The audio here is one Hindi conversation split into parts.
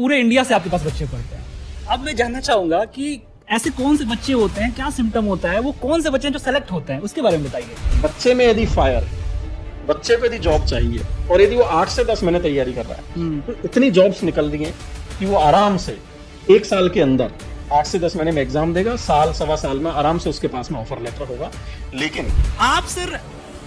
पूरे इंडिया से आपके पास बच्चे पढ़ते हैं। अब मैं जानना चाहूंगा कि ऐसे कौन से बच्चे होते हैं, क्या सिम्टम होता है, वो कौन से बच्चे हैं जो सेलेक्ट होते हैं, उसके बारे में बताइए। बच्चे में यदि फायर, बच्चे को यदि जॉब चाहिए और यदि वो 8 से 10 महीने तैयारी कर रहा है तो इतनी जॉब्स निकल रही हैं कि वो आराम से 1 साल के अंदर 8 से 10 महीने में एग्जाम देगा, साल सवा साल में आराम से उसके पास में ऑफर लेटर होगा। लेकिन आप सर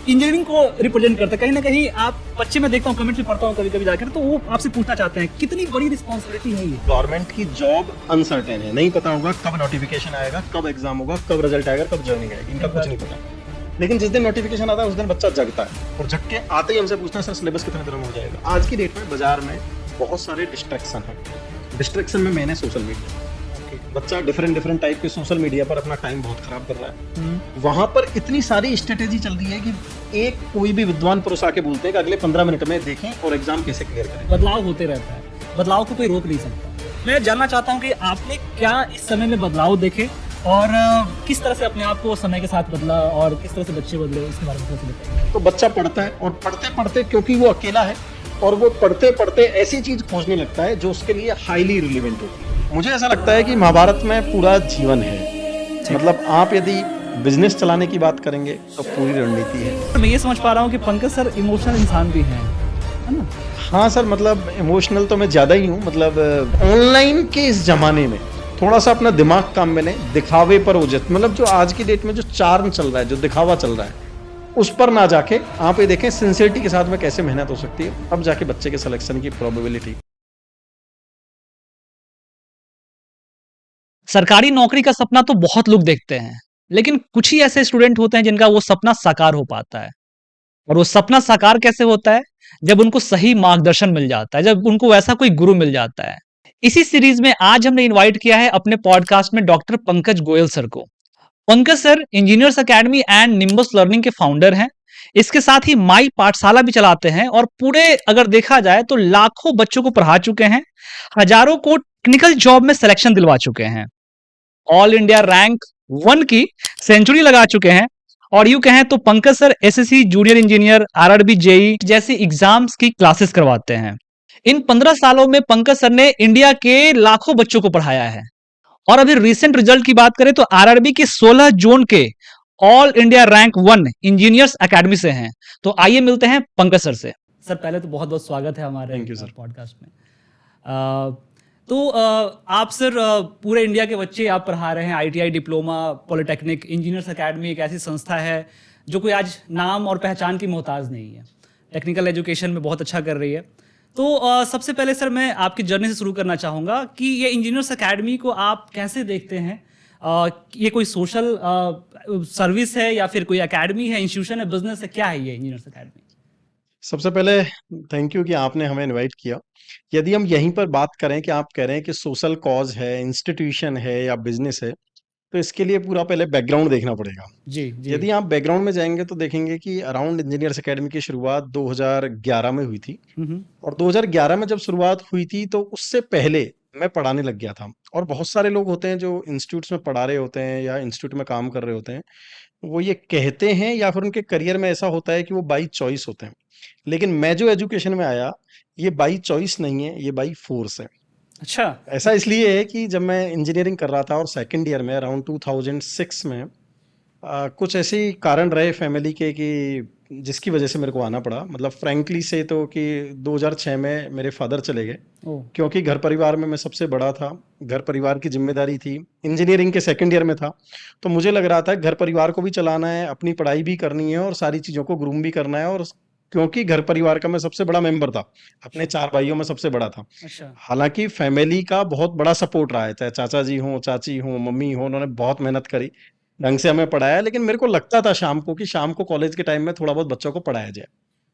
इंजीनियरिंग को रिप्रेजेंट करते हैं, कहीं ना कहीं आप बच्चे में देखता हूँ, कमेंट में पढ़ता हूँ कभी कभी जाकर, तो वो आपसे पूछना चाहते हैं कितनी बड़ी रिस्पॉन्सिबिलिटी है ये। गवर्नमेंट की जॉब अनसर्टेन है, नहीं पता होगा कब नोटिफिकेशन आएगा, कब एग्जाम होगा, कब रिजल्ट आएगा, कब ज्वाइनिंग आएगी, इनका कुछ नहीं पता। लेकिन जिस दिन नोटिफिकेशन आता है उस दिन बच्चा जगता है और जग के आते ही हमसे पूछना है सर सिलेबस कितने दिनों में हो जाएगा। आज की डेट में बाजार में बहुत सारे डिस्ट्रैक्शन है। डिस्ट्रैक्शन में मैंने सोशल मीडिया, बच्चा डिफरेंट टाइप के सोशल मीडिया पर अपना टाइम बहुत खराब कर रहा है। वहां पर इतनी सारी स्ट्रेटेजी चल रही है कि एक कोई भी विद्वान पुरुष आके बोलते हैं कि अगले 15 मिनट में देखें और एग्जाम कैसे क्लियर करें। बदलाव होते रहता है, बदलाव को कोई रोक नहीं सकता। मैं जानना चाहता हूँ कि आपने क्या इस समय में बदलाव देखे और किस तरह से अपने आप को समय के साथ बदला और किस तरह से बच्चे बदले, इसके बारे में थोड़ा बताइए। तो बच्चा पढ़ता है और पढ़ते पढ़ते क्योंकि वो अकेला है और वो पढ़ते पढ़ते ऐसी चीज खोजने लगता है जो उसके लिए हाईली रिलेवेंट होती है। मुझे ऐसा लगता है कि महाभारत में पूरा जीवन है। मतलब आप यदि बिजनेस चलाने की बात करेंगे तो पूरी रणनीति है। मैं ये समझ पा रहा हूँ कि पंकज सर इमोशनल इंसान भी हैं, है ना? हाँ सर, मतलब इमोशनल तो मैं ज्यादा ही हूँ। मतलब ऑनलाइन के इस जमाने में थोड़ा सा अपना दिमाग काम में लें, दिखावे पर उजत, मतलब जो आज की डेट में जो चार्म चल रहा है, जो दिखावा चल रहा है, उस पर ना जाके आप ये देखें सिंसियरिटी के साथ में कैसे मेहनत हो सकती है, अब जाके बच्चे के सिलेक्शन की प्रोबेबिलिटी। सरकारी नौकरी का सपना तो बहुत लोग देखते हैं, लेकिन कुछ ही ऐसे स्टूडेंट होते हैं जिनका वो सपना साकार हो पाता है। और वो सपना साकार कैसे होता है? जब उनको सही मार्गदर्शन मिल जाता है, जब उनको ऐसा कोई गुरु मिल जाता है। इसी सीरीज में आज हमने इनवाइट किया है अपने पॉडकास्ट में डॉक्टर पंकज गोयल सर को। Pankaj sir engineers academy and nimbus learning के फाउंडर हैं। इसके साथ ही माई पाठशाला भी चलाते हैं और पूरे अगर देखा जाए तो लाखों बच्चों को पढ़ा चुके हैं, हजारों को टेक्निकल जॉब में सिलेक्शन दिलवा चुके हैं, ऑल इंडिया रैंक 1 की सेंचुरी लगा चुके हैं। और यूं कहें तो Pankaj sir SSC junior engineer, RRB, JE जैसी एग्जाम्स की क्लासेस करवाते हैं। इन 15 सालों में पंकज सर ने इंडिया के लाखों बच्चों को पढ़ाया है। और अभी रिसेंट रिजल्ट की बात करें तो आरआरबी के 16 जोन के all India rank 1 engineers academy से हैं। तो आइए मिलते हैं पंकज सर से। सर पहले तो बहुत बहुत स्वागत है हमारे पॉडकास्ट में। तो आप सर पूरे इंडिया के बच्चे आप पढ़ा रहे हैं, ITI, diploma, polytechnic, engineers academy एक ऐसी संस्था है जो कोई आज नाम और पहचान की मोहताज नहीं है, टेक्निकल एजुकेशन में बहुत अच्छा कर रही है। तो सबसे पहले सर मैं आपकी जर्नी से शुरू करना चाहूँगा कि ये इंजीनियर्स एकेडमी को आप कैसे देखते हैं? ये कोई सोशल सर्विस है या फिर कोई एकेडमी है, इंस्टीट्यूशन है, बिजनेस है, क्या है ये इंजीनियर्स एकेडमी? सबसे पहले थैंक यू कि आपने हमें इनवाइट किया। यदि हम यहीं पर बात करें कि आप कह रहे हैं कि सोशल कॉज है, इंस्टीट्यूशन है या बिजनेस है, तो इसके लिए पूरा पहले बैकग्राउंड देखना पड़ेगा। जी जी। यदि आप बैकग्राउंड में जाएंगे तो देखेंगे कि अराउंड इंजीनियर्स एकेडमी की शुरुआत 2011 में हुई थी। और 2011 में जब शुरुआत हुई थी तो उससे पहले मैं पढ़ाने लग गया था। और बहुत सारे लोग होते हैं जो इंस्टीट्यूट्स में पढ़ा रहे होते हैं या इंस्टीट्यूट में काम कर रहे होते हैं, वो ये कहते हैं या फिर उनके करियर में ऐसा होता है कि वो बाई चॉइस होते हैं। लेकिन मैं जो एजुकेशन में आया, ये बाई चॉइस नहीं है, ये बाई फोर्स है। अच्छा। ऐसा इसलिए है कि जब मैं इंजीनियरिंग कर रहा था और सेकंड ईयर में अराउंड 2006 में कुछ ऐसे ही कारण रहे फैमिली के कि जिसकी वजह से मेरे को आना पड़ा। मतलब फ्रैंकली से तो कि 2006 में मेरे फादर चले गए, क्योंकि घर परिवार में मैं सबसे बड़ा था, घर परिवार की जिम्मेदारी थी। इंजीनियरिंग के सेकंड ईयर में था तो मुझे लग रहा था घर परिवार को भी चलाना है, अपनी पढ़ाई भी करनी है और सारी चीज़ों को ग्रूम भी करना है। और क्योंकि घर परिवार का मैं सबसे बड़ा मेंबर था, अपने 4 भाइयों में सबसे बड़ा था। अच्छा। हालांकि फैमिली का बहुत बड़ा सपोर्ट रहा है, चाहे चाचा जी हों, चाची हों, मम्मी हों, उन्होंने बहुत मेहनत करी, ढंग से हमें पढ़ाया। लेकिन मेरे को लगता था शाम को कि शाम को कॉलेज के टाइम में थोड़ा बहुत बच्चों को पढ़ाया जाए।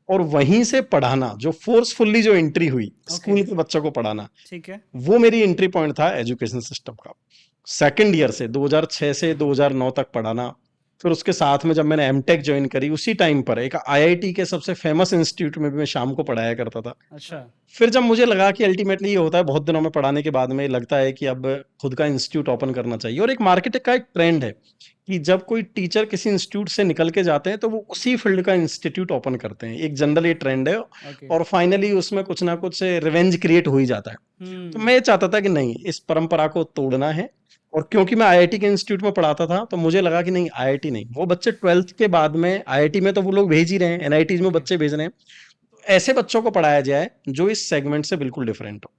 और वहीं से पढ़ाना, जो फोर्सफुल्ली जो एंट्री हुई स्कूल के बच्चों को पढ़ाना, ठीक है, वो मेरी एंट्री पॉइंट था एजुकेशन सिस्टम का। सेकंड ईयर से 2006 से 2009 तक पढ़ाना, फिर उसके साथ में जब मैंने एमटेक ज्वाइन करी, उसी टाइम पर एक आईआईटी के सबसे फेमस इंस्टीट्यूट में भी मैं शाम को पढ़ाया करता था। अच्छा। फिर जब मुझे लगा कि अल्टीमेटली ये होता है, बहुत दिनों में पढ़ाने के बाद में लगता है कि अब खुद का इंस्टीट्यूट ओपन करना चाहिए। और एक मार्केट का एक ट्रेंड है कि जब कोई टीचर किसी इंस्टीट्यूट से निकल के जाते हैं तो वो उसी फील्ड का इंस्टीट्यूट ओपन करते हैं, एक जनरल ये ट्रेंड है। ओके। और फाइनली उसमें कुछ ना कुछ रिवेंज क्रिएट हो ही जाता है। तो मैं ये चाहता था कि नहीं, इस परंपरा को तोड़ना है। और क्योंकि मैं आईआईटी के इंस्टीट्यूट में पढ़ाता था तो मुझे लगा कि नहीं, आईआईटी नहीं, वो बच्चे 12th के बाद में आईआईटी में तो वो लोग भेज ही रहे हैं, एनआईटीज में ओके। बच्चे भेज रहे हैं, ऐसे बच्चों को पढ़ाया जाए जो इस सेगमेंट से बिल्कुल डिफरेंट हो।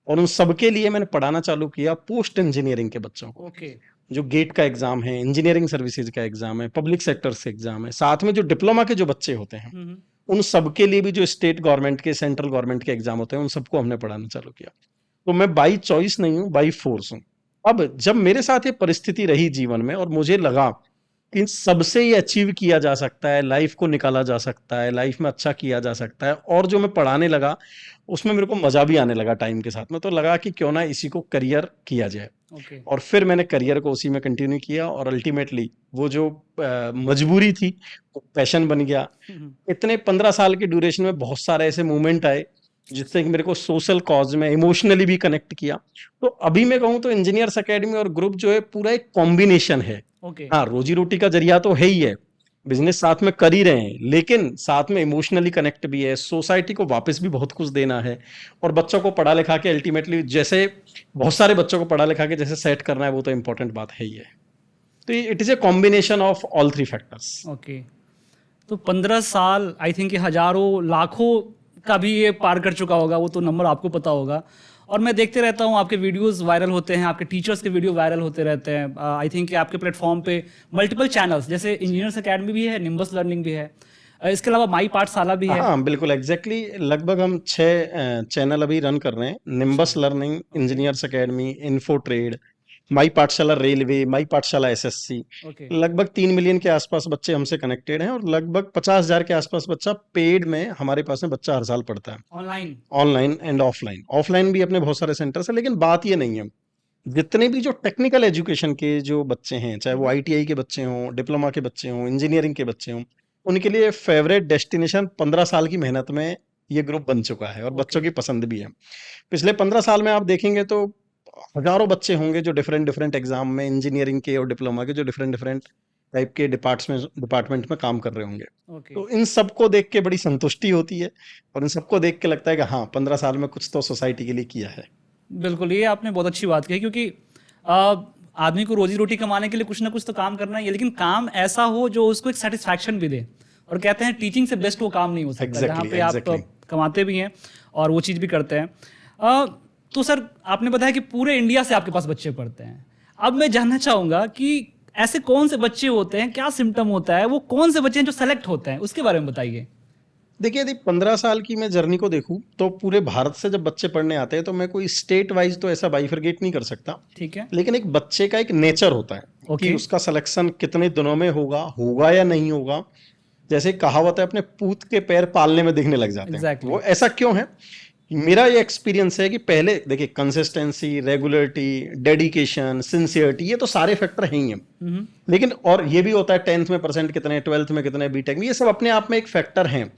और उन सबके लिए मैंने पढ़ाना चालू किया पोस्ट इंजीनियरिंग के बच्चों को, ओके। जो गेट का एग्जाम है, इंजीनियरिंग सर्विसेज का एग्जाम है, पब्लिक सेक्टर से एग्जाम है, साथ में जो डिप्लोमा के जो बच्चे होते हैं हम्म। उन सबके लिए भी जो स्टेट गवर्नमेंट के, सेंट्रल गवर्नमेंट के एग्जाम होते हैं, उन सबको हमने पढ़ाना चालू किया। तो मैं बाई चॉइस नहीं हूं, बाई फोर्स हूं। अब जब मेरे साथ ये परिस्थिति रही जीवन में और मुझे लगा कि इन सबसे ये अचीव किया जा सकता है, लाइफ को निकाला जा सकता है, लाइफ में अच्छा किया जा सकता है, और जो मैं पढ़ाने लगा उसमें मेरे को मजा भी आने लगा टाइम के साथ में, तो लगा कि क्यों ना इसी को करियर किया जाए। ओके। और फिर मैंने करियर को उसी में कंटिन्यू किया और अल्टीमेटली वो जो मजबूरी थी वो पैशन बन गया। इतने 15 साल के ड्यूरेशन में बहुत सारे ऐसे मूवमेंट आए जिससे कि मेरे को सोशल कॉज में इमोशनली भी कनेक्ट किया। तो अभी मैं कहूँ तो इंजीनियर्स एकेडमी और ग्रुप जो है पूरा एक कॉम्बिनेशन है। ओके। हाँ, रोजी रोटी का जरिया तो है ही है, बिजनेस साथ में कर ही रहे हैं, लेकिन साथ में इमोशनली कनेक्ट भी है, सोसाइटी को वापस भी बहुत कुछ देना है, और बच्चों को पढ़ा लिखा के अल्टीमेटली जैसे बहुत सारे बच्चों को पढ़ा लिखा के जैसे सेट करना है, वो तो इंपॉर्टेंट बात है ही है। तो it is a combination of all three factors. Okay. तो 15 साल आई थिंक हजारों लाखों का भी ये पार कर चुका होगा, वो तो नंबर आपको पता होगा। और मैं देखते रहता हूँ आपके वीडियोस वायरल होते हैं, आपके टीचर्स के वीडियो वायरल होते रहते हैं। आई थिंक आपके प्लेटफॉर्म पे मल्टीपल चैनल्स जैसे इंजीनियर्स एकेडमी भी है, निम्बस लर्निंग भी है, इसके अलावा माई पाठशाला भी है। हाँ बिल्कुल, एग्जैक्टली लगभग हम 6 चैनल अभी रन कर रहे हैं। Nimbus learning, engineers academy, info trade, my Pathshala railway, माई पाठशाला एसएससी। ओके। लगभग 3 मिलियन के आसपास बच्चे हमसे कनेक्टेड हैं, और लगभग 50,000 के आसपास बच्चा पेड में हमारे पास में बच्चा हर साल पढ़ता है, online. Online and offline. Offline भी अपने बहुत सारे सेंटर्स हैं, लेकिन बात ये नहीं है, जितने भी जो टेक्निकल एजुकेशन के जो बच्चे हैं, चाहे वो आईटीआई के बच्चे हों, डिप्लोमा के बच्चे हों, इंजीनियरिंग के बच्चे हों, उनके लिए फेवरेट डेस्टिनेशन 15 साल की मेहनत में ये ग्रुप बन चुका है, और बच्चों ओके। की पसंद भी है। पिछले 15 साल में आप देखेंगे तो हजारों बच्चे होंगे जो डिफरेंट डिफरेंट एग्जाम में, इंजीनियरिंग के और डिप्लोमा के, जो डिफरेंट डिफरेंट टाइप के डिपार्टमेंट में काम कर रहे होंगे। ओके। तो इन सबको देख के बड़ी संतुष्टि होती है, और इन सबको देख के लगता है कि हाँ, 15 साल में कुछ तो सोसाइटी के लिए किया है। बिल्कुल, ये आपने बहुत अच्छी बात कही, क्योंकि आदमी को रोजी रोटी कमाने के लिए कुछ ना कुछ तो काम करना ही है, लेकिन काम ऐसा हो जो उसको एक सेटिस्फैक्शन भी दे। और कहते हैं टीचिंग से बेस्ट वो काम नहीं हो सकता, जहाँ पे आप कमाते भी हैं और वो चीज़ भी करते हैं। तो सर, आपने बताया कि पूरे इंडिया से आपके पास बच्चे पढ़ते हैं। अब मैं जानना चाहूँगा कि ऐसे कौन से बच्चे होते हैं, क्या सिम्टम होता है, वो कौन से बच्चे हैं जो सेलेक्ट होते हैं, उसके बारे में बताइए। देखिए, यदि 15 साल की मैं जर्नी को देखूं तो पूरे भारत से जब बच्चे पढ़ने आते हैं तो मैं कोई स्टेट वाइज तो ऐसा बाइफरगेट नहीं कर सकता, ठीक है। लेकिन एक बच्चे का एक नेचर होता है कि ओके। उसका सिलेक्शन कितने दिनों में होगा या नहीं होगा। जैसे कहावत है, अपने पूत के पैर पालने में दिखने लग जाते हैं। Exactly. वो ऐसा क्यों है? मेरा ये एक्सपीरियंस है कि पहले देखिए, कंसिस्टेंसी, रेगुलरिटी, डेडिकेशन, सिंसियरिटी, ये तो सारे फैक्टर हैं ही हैं। लेकिन और ये भी होता है 10th में परसेंट कितने, 12th में कितने, बीटेक में, ये सब अपने आप में एक फैक्टर हैं।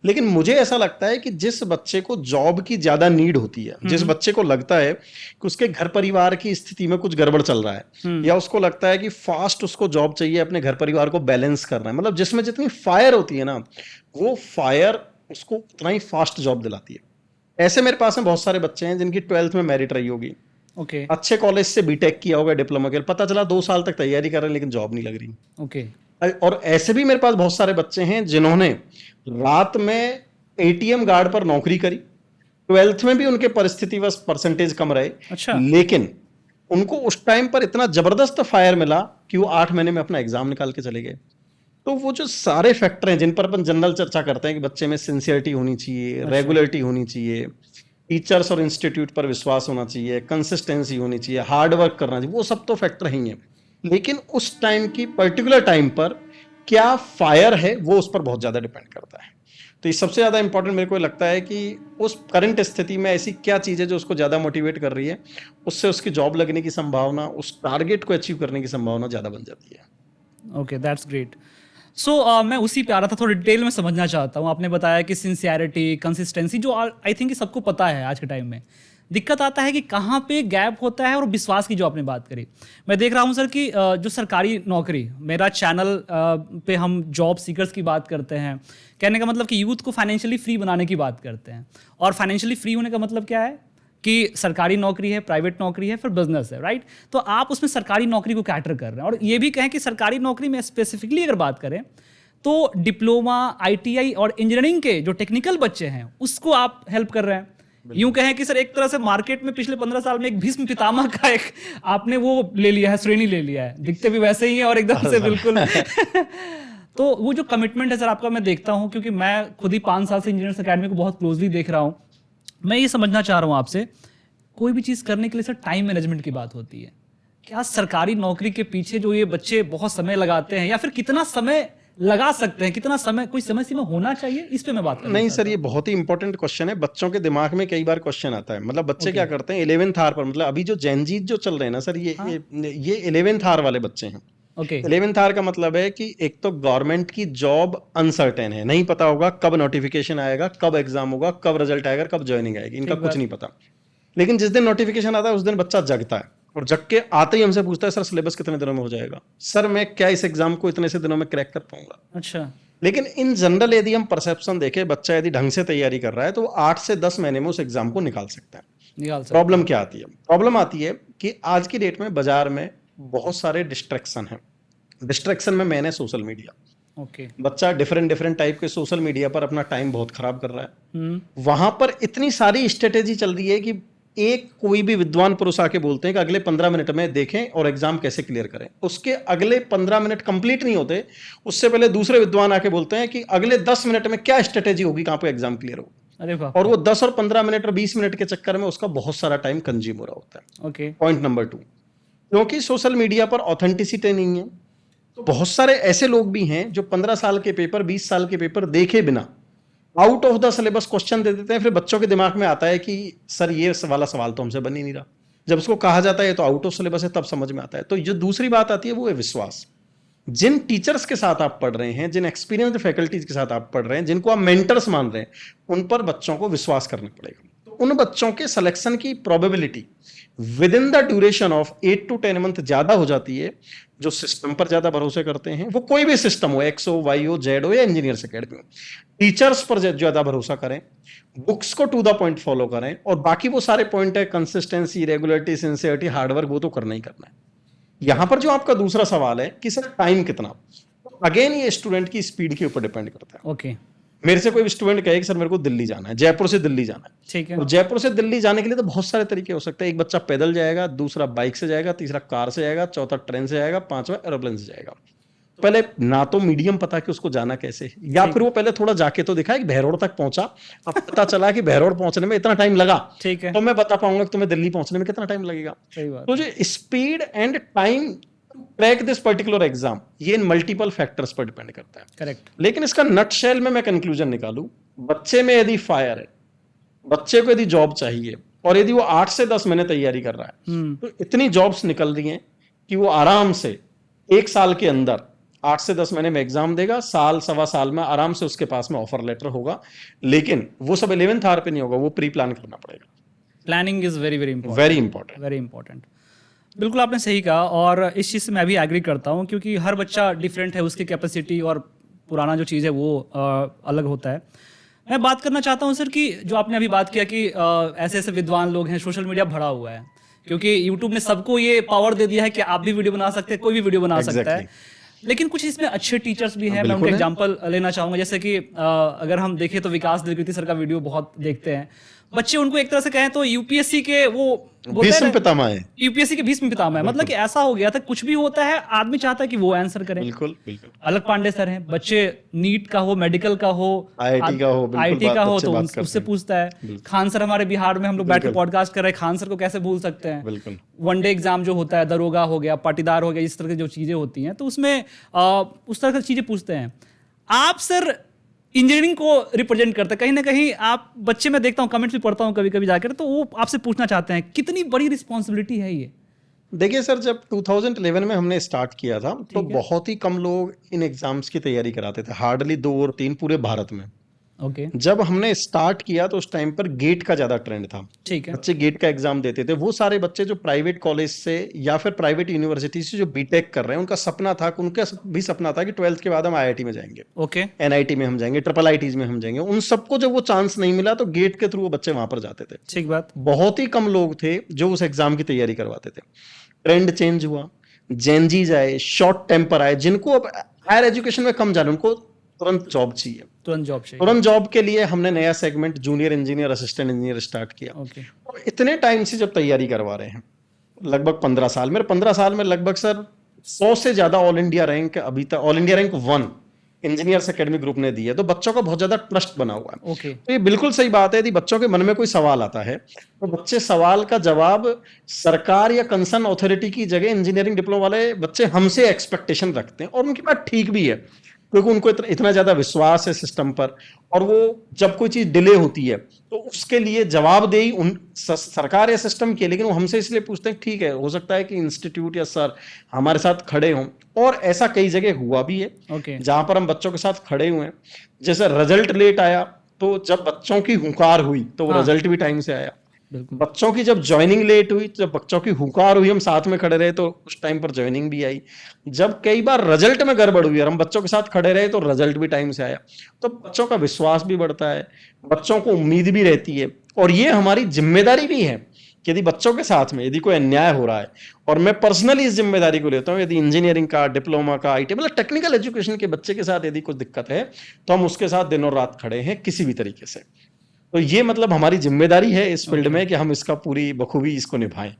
लेकिन मुझे ऐसा लगता है कि जिस बच्चे को जॉब की ज्यादा नीड होती है, जिस बच्चे को लगता है कि उसके घर परिवार की स्थिति में कुछ गड़बड़ चल रहा है, या उसको लगता है कि फास्ट उसको जॉब चाहिए अपने घर परिवार को बैलेंस करना है, मतलब जिसमें जितनी फायर होती है ना, वो फायर उसको उतना ही फास्ट जॉब दिलाती है। ऐसे मेरे पास में बहुत सारे बच्चे हैं जिनकी 12th में मेरिट रही होगी, ओके। अच्छे कॉलेज से बीटेक किया होगा, डिप्लोमा किया, पता चला 2 साल तक तैयारी कर रहे हैं लेकिन जॉब नहीं लग रही। ओके। और ऐसे भी मेरे पास बहुत सारे बच्चे हैं जिन्होंने रात में एटीएम गार्ड पर नौकरी करी, 12th में भी उनके परिस्थिति बस परसेंटेज कम रहे, अच्छा। लेकिन उनको उस टाइम पर इतना जबरदस्त फायर मिला कि वो 8 महीने में अपना एग्जाम निकाल के चले गए। तो वो जो सारे फैक्टर हैं जिन पर अपन जनरल चर्चा करते हैं कि बच्चे में सिंसियरिटी होनी चाहिए, रेगुलरिटी होनी चाहिए, टीचर्स और इंस्टीट्यूट पर विश्वास होना चाहिए, कंसिस्टेंसी होनी चाहिए, हार्ड वर्क करना चाहिए, वो सब तो फैक्टर ही हैं। लेकिन उस टाइम की पर्टिकुलर टाइम पर क्या फायर है, वो उस पर बहुत ज्यादा डिपेंड करता है। तो ये सबसे ज्यादा इंपॉर्टेंट मेरे को लगता है कि उस करंट स्थिति में ऐसी क्या चीज है जो उसको ज्यादा मोटिवेट कर रही है, उससे उसकी जॉब लगने की संभावना, उस टारगेट को अचीव करने की संभावना ज्यादा बन जाती है। Okay, that's great. सो मैं उसी पे आ रहा था, थोड़ा डिटेल में समझना चाहता हूँ। आपने बताया कि सिंसियरिटी, कंसिस्टेंसी, जो आई थिंक सबको पता है आज के टाइम में। दिक्कत आता है कि कहाँ पे गैप होता है, और विश्वास की जो आपने बात करी। मैं देख रहा हूँ सर कि जो सरकारी नौकरी, मेरा चैनल पे हम जॉब सीकर्स की बात करते हैं। कहने का मतलब कि यूथ को फाइनेंशियली फ्री बनाने की बात करते हैं। और फाइनेंशियली फ्री होने का मतलब क्या है कि सरकारी नौकरी है, प्राइवेट नौकरी है, फिर बिजनेस है, राइट? तो आप उसमें सरकारी नौकरी को कैटर कर रहे हैं। और ये भी कहें कि सरकारी नौकरी में स्पेसिफिकली अगर बात करें तो डिप्लोमा, आईटीआई और इंजीनियरिंग के जो टेक्निकल बच्चे हैं उसको आप हेल्प कर रहे हैं। यूं कहें कि सर एक तरह से मार्केट में पिछले 15 साल में एक भीष्म पितामह का एक आपने वो ले लिया है, श्रेणी ले लिया है। दिखते भी वैसे ही हैं और एकदम से बिल्कुल तो वो जो कमिटमेंट है सर आपका, मैं देखता हूं, क्योंकि मैं खुद ही 5 साल से इंजीनियर्स अकेडमी को बहुत क्लोजली देख रहा हूं। मैं ये समझना चाह रहा हूं आपसे, कोई भी चीज़ करने के लिए सर टाइम मैनेजमेंट की बात होती है। क्या सरकारी नौकरी के पीछे जो ये बच्चे बहुत समय लगाते हैं, या फिर कितना समय लगा सकते हैं, कितना समय, कोई समय सीमा होना चाहिए, इस पे मैं बात करना नहीं चाहता सर, ये बहुत ही इंपॉर्टेंट क्वेश्चन है। बच्चों के दिमाग में कई बार क्वेश्चन आता है। मतलब बच्चे क्या करते हैं 11th आवर पर, मतलब अभी जो जेनजीज जो चल रहे हैं ना सर, ये 11th आवर वाले बच्चे हैं। ओके। 11th आवर का मतलब है कि एक तो गवर्नमेंट की जॉब अनसर्टेन है, नहीं पता होगा कब नोटिफिकेशन आएगा, कब एग्जाम होगा, कब रिजल्ट आएगा, कब ज्वाइनिंग आएगी, इनका ठीक कुछ बात। नहीं पता। लेकिन जिस दिन नोटिफिकेशन आता है उस दिन बच्चा जगता है, और जग के आते ही हमसे पूछता है सर सिलेबस कितने दिनों में हो जाएगा, सर मैं क्या इस एग्जाम को इतने से दिनों में क्रैक कर पाऊंगा। अच्छा। लेकिन इन जनरल यदि हम परसेप्शन देखें, बच्चा यदि ढंग से तैयारी कर रहा है तो वो 8 से 10 महीने में उस एग्जाम को निकाल सकता है। निकाल सकते प्रॉब्लम हैं। क्या आती है? प्रॉब्लम आती है कि आज की डेट में बाजार में बहुत सारे डिस्ट्रैक्शन हैं। डिस्ट्रैक्शन में मैंने सोशल मीडिया, ओके। बच्चा डिफरेंट डिफरेंट टाइप के सोशल मीडिया पर अपना टाइम बहुत खराब कर रहा है। हम्म। वहां पर इतनी सारी स्ट्रेटेजी चल रही है कि एक कोई भी विद्वान पुरुष आके बोलते हैं कि अगले 15 मिनट में देखें और एग्जाम कैसे क्लियर करें। उसके अगले 15 मिनट कंप्लीट नहीं होते, उससे पहले दूसरे विद्वान आके बोलते हैं कि अगले 10 मिनट में क्या स्ट्रेटेजी होगी, कहां पे एग्जाम क्लियर हो। अरे बाप और रे। वो 10 और 15 मिनट और 20 मिनट के चक्कर में उसका बहुत सारा टाइम कंज्यूम हो रहा होता है। ओके। पॉइंट नंबर 2, क्योंकि सोशल मीडिया पर ऑथेंटिसिटी नहीं है, तो बहुत सारे ऐसे लोग भी हैं जो 15 साल के पेपर, 20 साल के पेपर देखे बिना out of the syllabus question दे देते हैं। फिर बच्चों के दिमाग में आता है कि सर ये वाला सवाल तो हमसे बन ही नहीं रहा। जब उसको कहा जाता है तो आउट ऑफ सिलेबस है, तब समझ में आता है। तो जो दूसरी बात आती है वो है विश्वास। जिन टीचर्स के साथ आप पढ़ रहे हैं, जिन एक्सपीरियंस्ड फैकल्टीज के साथ आप पढ़ रहे हैं, जिनको आप मेंटर्स मान रहे हैं, उन पर बच्चों को विश्वास करना पड़ेगा। तो उन बच्चों के सिलेक्शन की probability with in the duration of 8 to 10 month ज्यादा हो जाती है, जो सिस्टम पर ज्यादा भरोसे करते हैं। वो कोई भी सिस्टम हो, एक्स हो, वाई हो, जेड हो, या इंजीनियर्स अकेडमी हो, टीचर्स पर ज्यादा भरोसा करें, बुक्स को टू द पॉइंट फॉलो करें, और बाकी वो सारे पॉइंट है कंसिस्टेंसी, रेगुलरिटी, सिंसियरिटी, हार्डवर्क, वो तो करना ही करना है। यहां पर जो आपका दूसरा सवाल है कि सर टाइम कितना, अगेन ये स्टूडेंट की स्पीड के ऊपर डिपेंड करता है। ओके। मेरे से कोई स्टूडेंट कहे कि सर मेरे को दिल्ली जाना है, जयपुर से दिल्ली जाना है, ठीक है। और जयपुर से दिल्ली जाने के लिए तो बहुत सारे तरीके हो सकते हैं। एक बच्चा पैदल जाएगा, दूसरा बाइक से जाएगा, तीसरा कार से जाएगा, चौथा ट्रेन से जाएगा, पांचवा एरोप्लेन से जाएगा। पहले ना तो मीडियम पता कि उसको जाना कैसे, या फिर वो पहले थोड़ा जाके तो दिखा कि बहरोड तक पहुंचा, अब पता चला कि बहरोड पहुंचने में इतना टाइम लगा, ठीक है। तो मैं बता पाऊंगा कि तुम्हें दिल्ली पहुंचने में कितना टाइम लगेगा। सही बात। तो जो speed and time crack this particular exam, ये इन मल्टीपल फैक्टर्स पर डिपेंड करता है। करेक्ट। लेकिन इसका नटशेल में मैं कंक्लूजन निकालूं, बच्चे में यदि फायर है, बच्चे को यदि जॉब चाहिए, और यदि वो 8 से 10 महीने तैयारी कर रहा है, तो इतनी जॉब्स निकल रही हैं कि वो आराम से 1 साल के अंदर 8 से 10 महीने में एग्जाम देगा, साल सवा साल में आराम से उसके पास में ऑफर लेटर होगा। लेकिन वो सब 11th आवर पे नहीं होगा, वो प्री प्लान करना पड़ेगा। Planning is very very important. Very important. Very important. बिल्कुल आपने सही कहा, और इस चीज़ से मैं भी एग्री करता हूँ, क्योंकि हर बच्चा डिफरेंट है, उसकी कैपेसिटी और पुराना जो चीज़ है वो अलग होता है। मैं बात करना चाहता हूँ सर कि जो आपने अभी बात किया कि ऐसे ऐसे विद्वान लोग हैं, सोशल मीडिया भरा हुआ है, क्योंकि यूट्यूब ने सबको ये पावर दे दिया है कि आप भी वीडियो बना सकते हैं, कोई भी वीडियो बना सकता है। लेकिन कुछ इसमें अच्छे टीचर्स भी हैं। मैं उनका एग्जांपल लेना चाहूंगा, जैसे कि अगर हम देखें तो विकास दिलकृति सर का वीडियो बहुत देखते हैं बच्चे। उनको एक तरह से कहें तो यूपीएससी के वो भीष्म पितामह है, यूपीएससी के भीष्म पितामह है। मतलब कि ऐसा हो गया था, कुछ भी होता है आदमी चाहता है कि वो आंसर करें। बिल्कुल बिल्कुल। अलग पांडे सर हैं, बच्चे नीट का हो, मेडिकल का हो, आईआईटी का हो, आईटी का हो, तो उससे पूछता है। खान सर हमारे बिहार में, हम लोग बैठ के पॉडकास्ट कर रहे हैं, खान सर को कैसे भूल सकते हैं। बिल्कुल। वनडे एग्जाम जो होता है, दरोगा हो गया, पाटीदार हो गया, इस तरह की जो चीजें होती हैं, तो उसमें उस तरह की चीजें पूछते हैं। आप सर इंजीनियरिंग को रिप्रेजेंट करते हैं, कहीं ना कहीं आप बच्चे, मैं देखता हूँ कमेंट्स भी पढ़ता हूँ कभी कभी जाकर, तो वो आपसे पूछना चाहते हैं कितनी बड़ी रिस्पॉन्सिबिलिटी है ये देखिए सर, जब 2011 में हमने स्टार्ट किया था तो ठीक है। बहुत ही कम लोग इन एग्जाम्स की तैयारी कराते थे, हार्डली 2 और 3 पूरे भारत में। ओके, जब हमने स्टार्ट किया तो उस टाइम पर गेट का ज्यादा ट्रेंड था। ठीक है। बच्चे गेट का एग्जाम देते थे। वो सारे बच्चे जो प्राइवेट कॉलेज से या फिर प्राइवेट यूनिवर्सिटी से जो बीटेक कर रहे हैं, उनका सपना था, उनका भी सपना था कि 12th के बाद हम आईआईटी में जाएंगे, ओके, एनआईटी में हम जाएंगे, ट्रिपल आईटीज में हम जाएंगे। उन सबको जब वो चांस नहीं मिला तो गेट के थ्रू वो बच्चे वहां पर जाते थे। ठीक बात। बहुत ही कम लोग थे जो उस एग्जाम की तैयारी करवाते थे। ट्रेंड चेंज हुआ, जेनजीज आए, शॉर्ट टेम्पर आए, जिनको अब हायर एजुकेशन में कम जाना, उनको तुरंत जॉब चाहिए। तुरंत जॉब चाहिए। तुरंत जॉब के लिए हमने नया segment junior engineer, assistant engineer start किया। ओके, और इतने टाइम से जब तैयारी करवा रहे हैं, लगभग 15 साल, मेरे 15 साल में लगभग सर 100 से ज्यादा ऑल इंडिया रैंक, अभी तक all India rank 1 engineers academy group ने दी है। तो बच्चों का बहुत ज्यादा ट्रस्ट बना हुआ है। ओके, तो ये बिल्कुल सही बात है, यदि बच्चों के मन में कोई सवाल आता है तो बच्चे सवाल का जवाब सरकार या कंसर्न अथॉरिटी की जगह इंजीनियरिंग डिप्लोमा वाले बच्चे हमसे एक्सपेक्टेशन रखते हैं, और उनकी बात ठीक भी है, क्योंकि उनको इतना ज्यादा विश्वास है सिस्टम पर। और वो जब कोई चीज डिले होती है तो उसके लिए जवाबदेही उन सरकार या सिस्टम की है, लेकिन वो हमसे इसलिए पूछते हैं, ठीक है, हो सकता है कि इंस्टीट्यूट या सर हमारे साथ खड़े हों। और ऐसा कई जगह हुआ भी है ओके, जहां पर हम बच्चों के साथ खड़े हुए हैं। जैसे रिजल्ट लेट आया, तो जब बच्चों की हुंकार हुई तो वो हाँ। रिजल्ट भी टाइम से आया। बिल्कुल। बच्चों की जब ज्वाइनिंग लेट हुई, जब बच्चों की हुंकार हुई, हम साथ में खड़े रहे तो उस टाइम पर ज्वाइनिंग भी आई। जब कई बार रिजल्ट में गड़बड़ हुई और हम बच्चों के साथ खड़े रहे तो रिजल्ट भी टाइम से आया। तो बच्चों का विश्वास भी बढ़ता है, बच्चों को उम्मीद भी रहती है, और ये हमारी जिम्मेदारी भी है कि यदि बच्चों के साथ में यदि कोई अन्याय हो रहा है, और मैं पर्सनली इस जिम्मेदारी को लेता हूँ, यदि इंजीनियरिंग का, डिप्लोमा का, आईटी मतलब टेक्निकल एजुकेशन के बच्चे के साथ यदि कुछ दिक्कत है तो हम उसके साथ दिनों रात खड़े हैं किसी भी तरीके से। तो ये मतलब हमारी जिम्मेदारी है इस फील्ड में कि हम इसका पूरी बखूबी इसको निभाएं।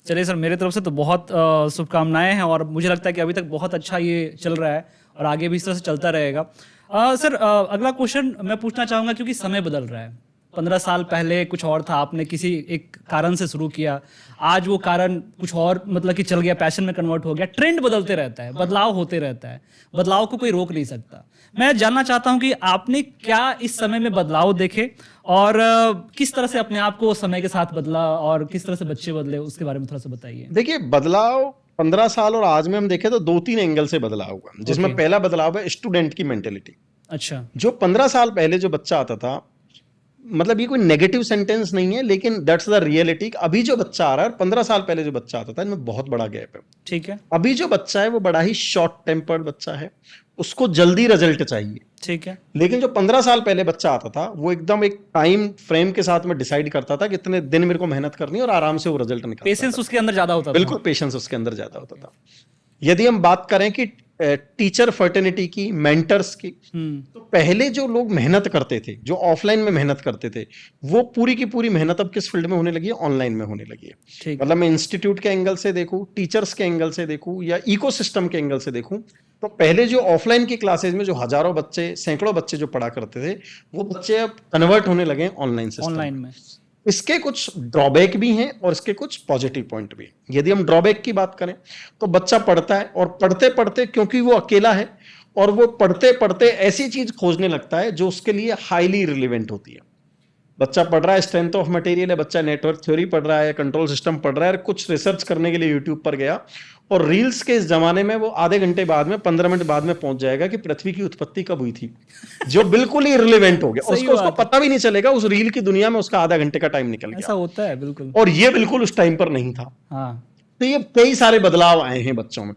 चलिए सर, मेरे तरफ से तो बहुत शुभकामनाएं हैं, और मुझे लगता है कि अभी तक बहुत अच्छा ये चल रहा है और आगे भी इस तरह से चलता रहेगा। सर, अगला क्वेश्चन मैं पूछना चाहूँगा, क्योंकि समय बदल रहा है। 15 साल पहले कुछ और था, आपने किसी एक कारण से शुरू किया, आज वो कारण कुछ और मतलब कि चल गया, पैशन में कन्वर्ट हो गया। ट्रेंड बदलते रहता है, बदलाव होते रहता है, बदलाव को कोई रोक नहीं सकता। मैं जानना चाहता हूं कि आपने क्या इस समय में बदलाव देखे, और किस तरह से अपने आप को समय के साथ बदला, और किस तरह से बच्चे बदले, उसके बारे में थोड़ा सा बताइए। देखिए, बदलाव 15 साल और आज में हम देखें तो 2-3 एंगल से बदलाव हुआ, जिसमें ओके। पहला बदलाव है स्टूडेंट की मेंटेलिटी। अच्छा। जो 15 साल पहले जो बच्चा आता था, मतलब ये कोई नेगेटिव सेंटेंस नहीं है, लेकिन दैट्स द रियलिटी। अभी जो बच्चा आ रहा है 15 साल पहले जो बच्चा आता था, इनमें बहुत बड़ा गैप है। ठीक है। अभी जो बच्चा है वो बड़ा ही शॉर्ट टेम्पर्ड बच्चा है, उसको जल्दी रिजल्ट चाहिए। ठीक है। लेकिन जो 15 साल पहले बच्चा आता था वो एकदम एक टाइम फ्रेम के साथ में डिसाइड करता था कि इतने दिन मेरे को मेहनत करनी है, और आराम से वो रिजल्ट निकालता पेशेंस था। उसके अंदर ज्यादा होता था। बिल्कुल, पेशेंस उसके अंदर ज्यादा होता था। यदि हम बात करें कि टीचर फर्टर्निटी की, मेंटर्स की, तो पहले जो लोग मेहनत करते थे, जो ऑफलाइन में मेहनत करते थे, वो पूरी की पूरी मेहनत अब किस फील्ड में होने लगी है? ऑनलाइन में होने लगी है। ठीक। मतलब मैं इंस्टीट्यूट के एंगल से देखूं, टीचर्स के एंगल से देखूं, या इकोसिस्टम के एंगल से देखूं, तो पहले जो ऑफलाइन की क्लासेज में जो हजारों बच्चे, सैकड़ों बच्चे जो पढ़ा करते थे, वो बच्चे अब कन्वर्ट होने लगे ऑनलाइन सिस्टम। ऑनलाइन में इसके कुछ ड्रॉबैक भी हैं और इसके कुछ पॉजिटिव पॉइंट भी हैं। यदि हम ड्रॉबैक की बात करें तो बच्चा पढ़ता है, और पढ़ते पढ़ते, क्योंकि वो अकेला है, और वो पढ़ते पढ़ते ऐसी चीज खोजने लगता है जो उसके लिए हाईली रिलेवेंट होती है। बच्चा पढ़ रहा है, स्ट्रेंथ ऑफ मटेरियल है, बच्चा नेटवर्क थ्योरी पढ़ रहा है, कंट्रोल सिस्टम पढ़ रहा है, कुछ रिसर्च करने के लिए यूट्यूब पर गया, और रील्स के इस जमाने में वो आधे घंटे बाद में, 15 मिनट बाद में पहुंच जाएगा कि पृथ्वी की उत्पत्ति कब हुई थी, जो बिल्कुल ही रिलेवेंट हो गया। सही उसको बात है। पता भी नहीं चलेगा, उस रील की दुनिया में उसका आधा घंटे का टाइम निकल ऐसा गया, होता है, बिल्कुल। और ये बिल्कुल उस टाइम पर नहीं था। हाँ। तो ये कई सारे बदलाव आए हैं बच्चों में।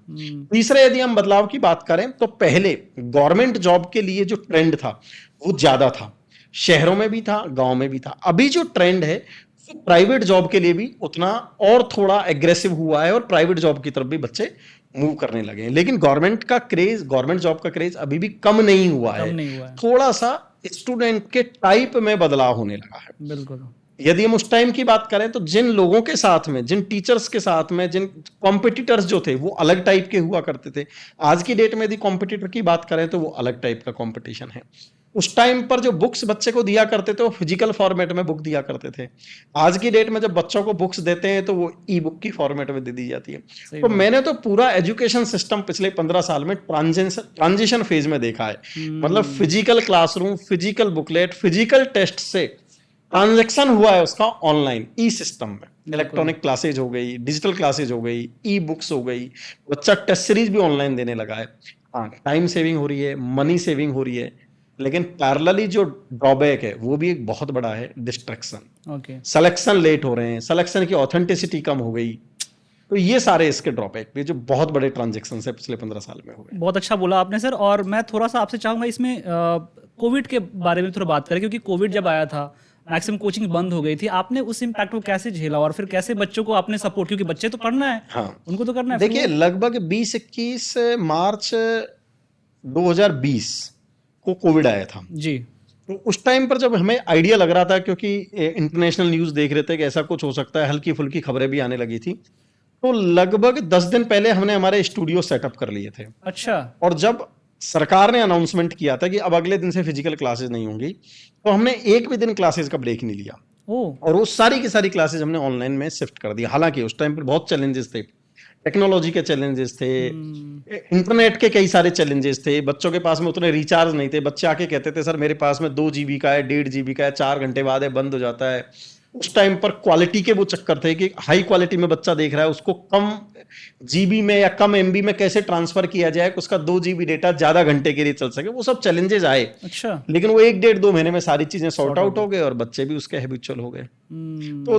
तीसरे, यदि हम बदलाव की बात करें तो पहले गवर्नमेंट जॉब के लिए जो ट्रेंड था वो ज्यादा था, शहरों में भी था, गांव में भी था। अभी जो ट्रेंड है प्राइवेट जॉब के लिए भी उतना और थोड़ा एग्रेसिव हुआ है, और प्राइवेट जॉब की तरफ भी बच्चे मूव करने लगे हैं। लेकिन गवर्नमेंट का क्रेज, गवर्नमेंट जॉब का क्रेज अभी भी कम नहीं हुआ है, कम नहीं हुआ है। थोड़ा सा स्टूडेंट के टाइप में बदलाव होने लगा है। बिल्कुल। यदि हम उस टाइम की बात करें तो जिन लोगों के साथ में, जिन टीचर्स के साथ में, जिन कॉम्पिटिटर्स जो थे वो अलग टाइप के हुआ करते थे। आज की डेट में यदि कॉम्पिटिटर की बात करें तो वो अलग टाइप का कंपटीशन है। उस टाइम पर जो बुक्स बच्चे को दिया करते थे वो फिजिकल फॉर्मेट में बुक दिया करते थे। आज की डेट में जब बच्चों को बुक्स देते हैं तो वो ई बुक की फॉर्मेट में दे दी जाती है। तो मैंने तो पूरा एजुकेशन सिस्टम पिछले 15 साल में ट्रांजिशन फेज में देखा है। मतलब physical classroom, physical booklet, physical test से ट्रांजैक्शन हुआ है उसका ऑनलाइन ई सिस्टम में, इलेक्ट्रॉनिक क्लासेज हो गई, डिजिटल क्लासेज हो गई, ई बुक्स हो गई, बच्चा टेस्ट सीरीज भी ऑनलाइन देने लगा है। हाँ, टाइम सेविंग हो रही है, मनी सेविंग हो रही है, लेकिन पैरेलली जो ड्रॉबैक है वो भी एक बहुत बड़ा है, डिस्ट्रैक्शन। ओके, सिलेक्शन लेट हो रहे हैं, सिलेक्शन की ऑथेंटिसिटी कम हो गई। तो ये सारे इसके ड्रॉबैक भी जो बहुत बड़े ट्रांजेक्शन है पिछले 15 साल में हो गए। बहुत अच्छा बोला आपने सर। और मैं थोड़ा सा आपसे चाहूंगा इसमें कोविड के बारे में थोड़ा बात करें, क्योंकि कोविड जब आया था मैक्सिमम कोचिंग बंद हो गई थी, आपने उस इम्पैक्ट को कैसे झेला और फिर कैसे बच्चों को आपने सपोर्ट, क्योंकि बच्चे तो पढ़ना है, हाँ, उनको तो करना है। देखिए लगभग 20-21 मार्च 2020 को कोविड आया था। जी, तो उस टाइम पर जब हमें आइडिया लग रहा था, क्योंकि इंटरनेशनल न्यूज देख रहे थे कि ऐसा कुछ हो सकता है, हल्की फुल्की खबरें भी आने लगी थी, तो लगभग 10 दिन पहले हमने हमारे स्टूडियो सेटअप कर लिए थे। अच्छा, और जब सरकार ने अनाउंसमेंट किया था कि अब अगले दिन से फिजिकल क्लासेस नहीं होंगी, तो हमने एक भी दिन क्लासेस का ब्रेक नहीं लिया ओ, और वो सारी की सारी क्लासेस हमने ऑनलाइन में शिफ्ट कर दी। हालांकि उस टाइम पर बहुत चैलेंजेस थे, टेक्नोलॉजी के चैलेंजेस थे, इंटरनेट के कई सारे चैलेंजेस थे, बच्चों के पास में उतने रिचार्ज नहीं थे। बच्चे आके कहते थे सर मेरे पास में 2 GB का है, 1.5 GB का है, 4 घंटे बाद है बंद हो जाता है। उस टाइम पर क्वालिटी के वो चक्कर थे कि हाई क्वालिटी में बच्चा देख रहा है, उसको कम जीबी में या कम एमबी में कैसे ट्रांसफर किया जाए कि उसका 2 GB डेटा ज्यादा घंटे के लिए चल सके। वो सब चैलेंजेस आए, अच्छा, लेकिन वो 1-1.5-2 महीने में सारी चीजें सॉर्ट आउट हो गए और बच्चे भी उसके हैबिचुअल हो गए।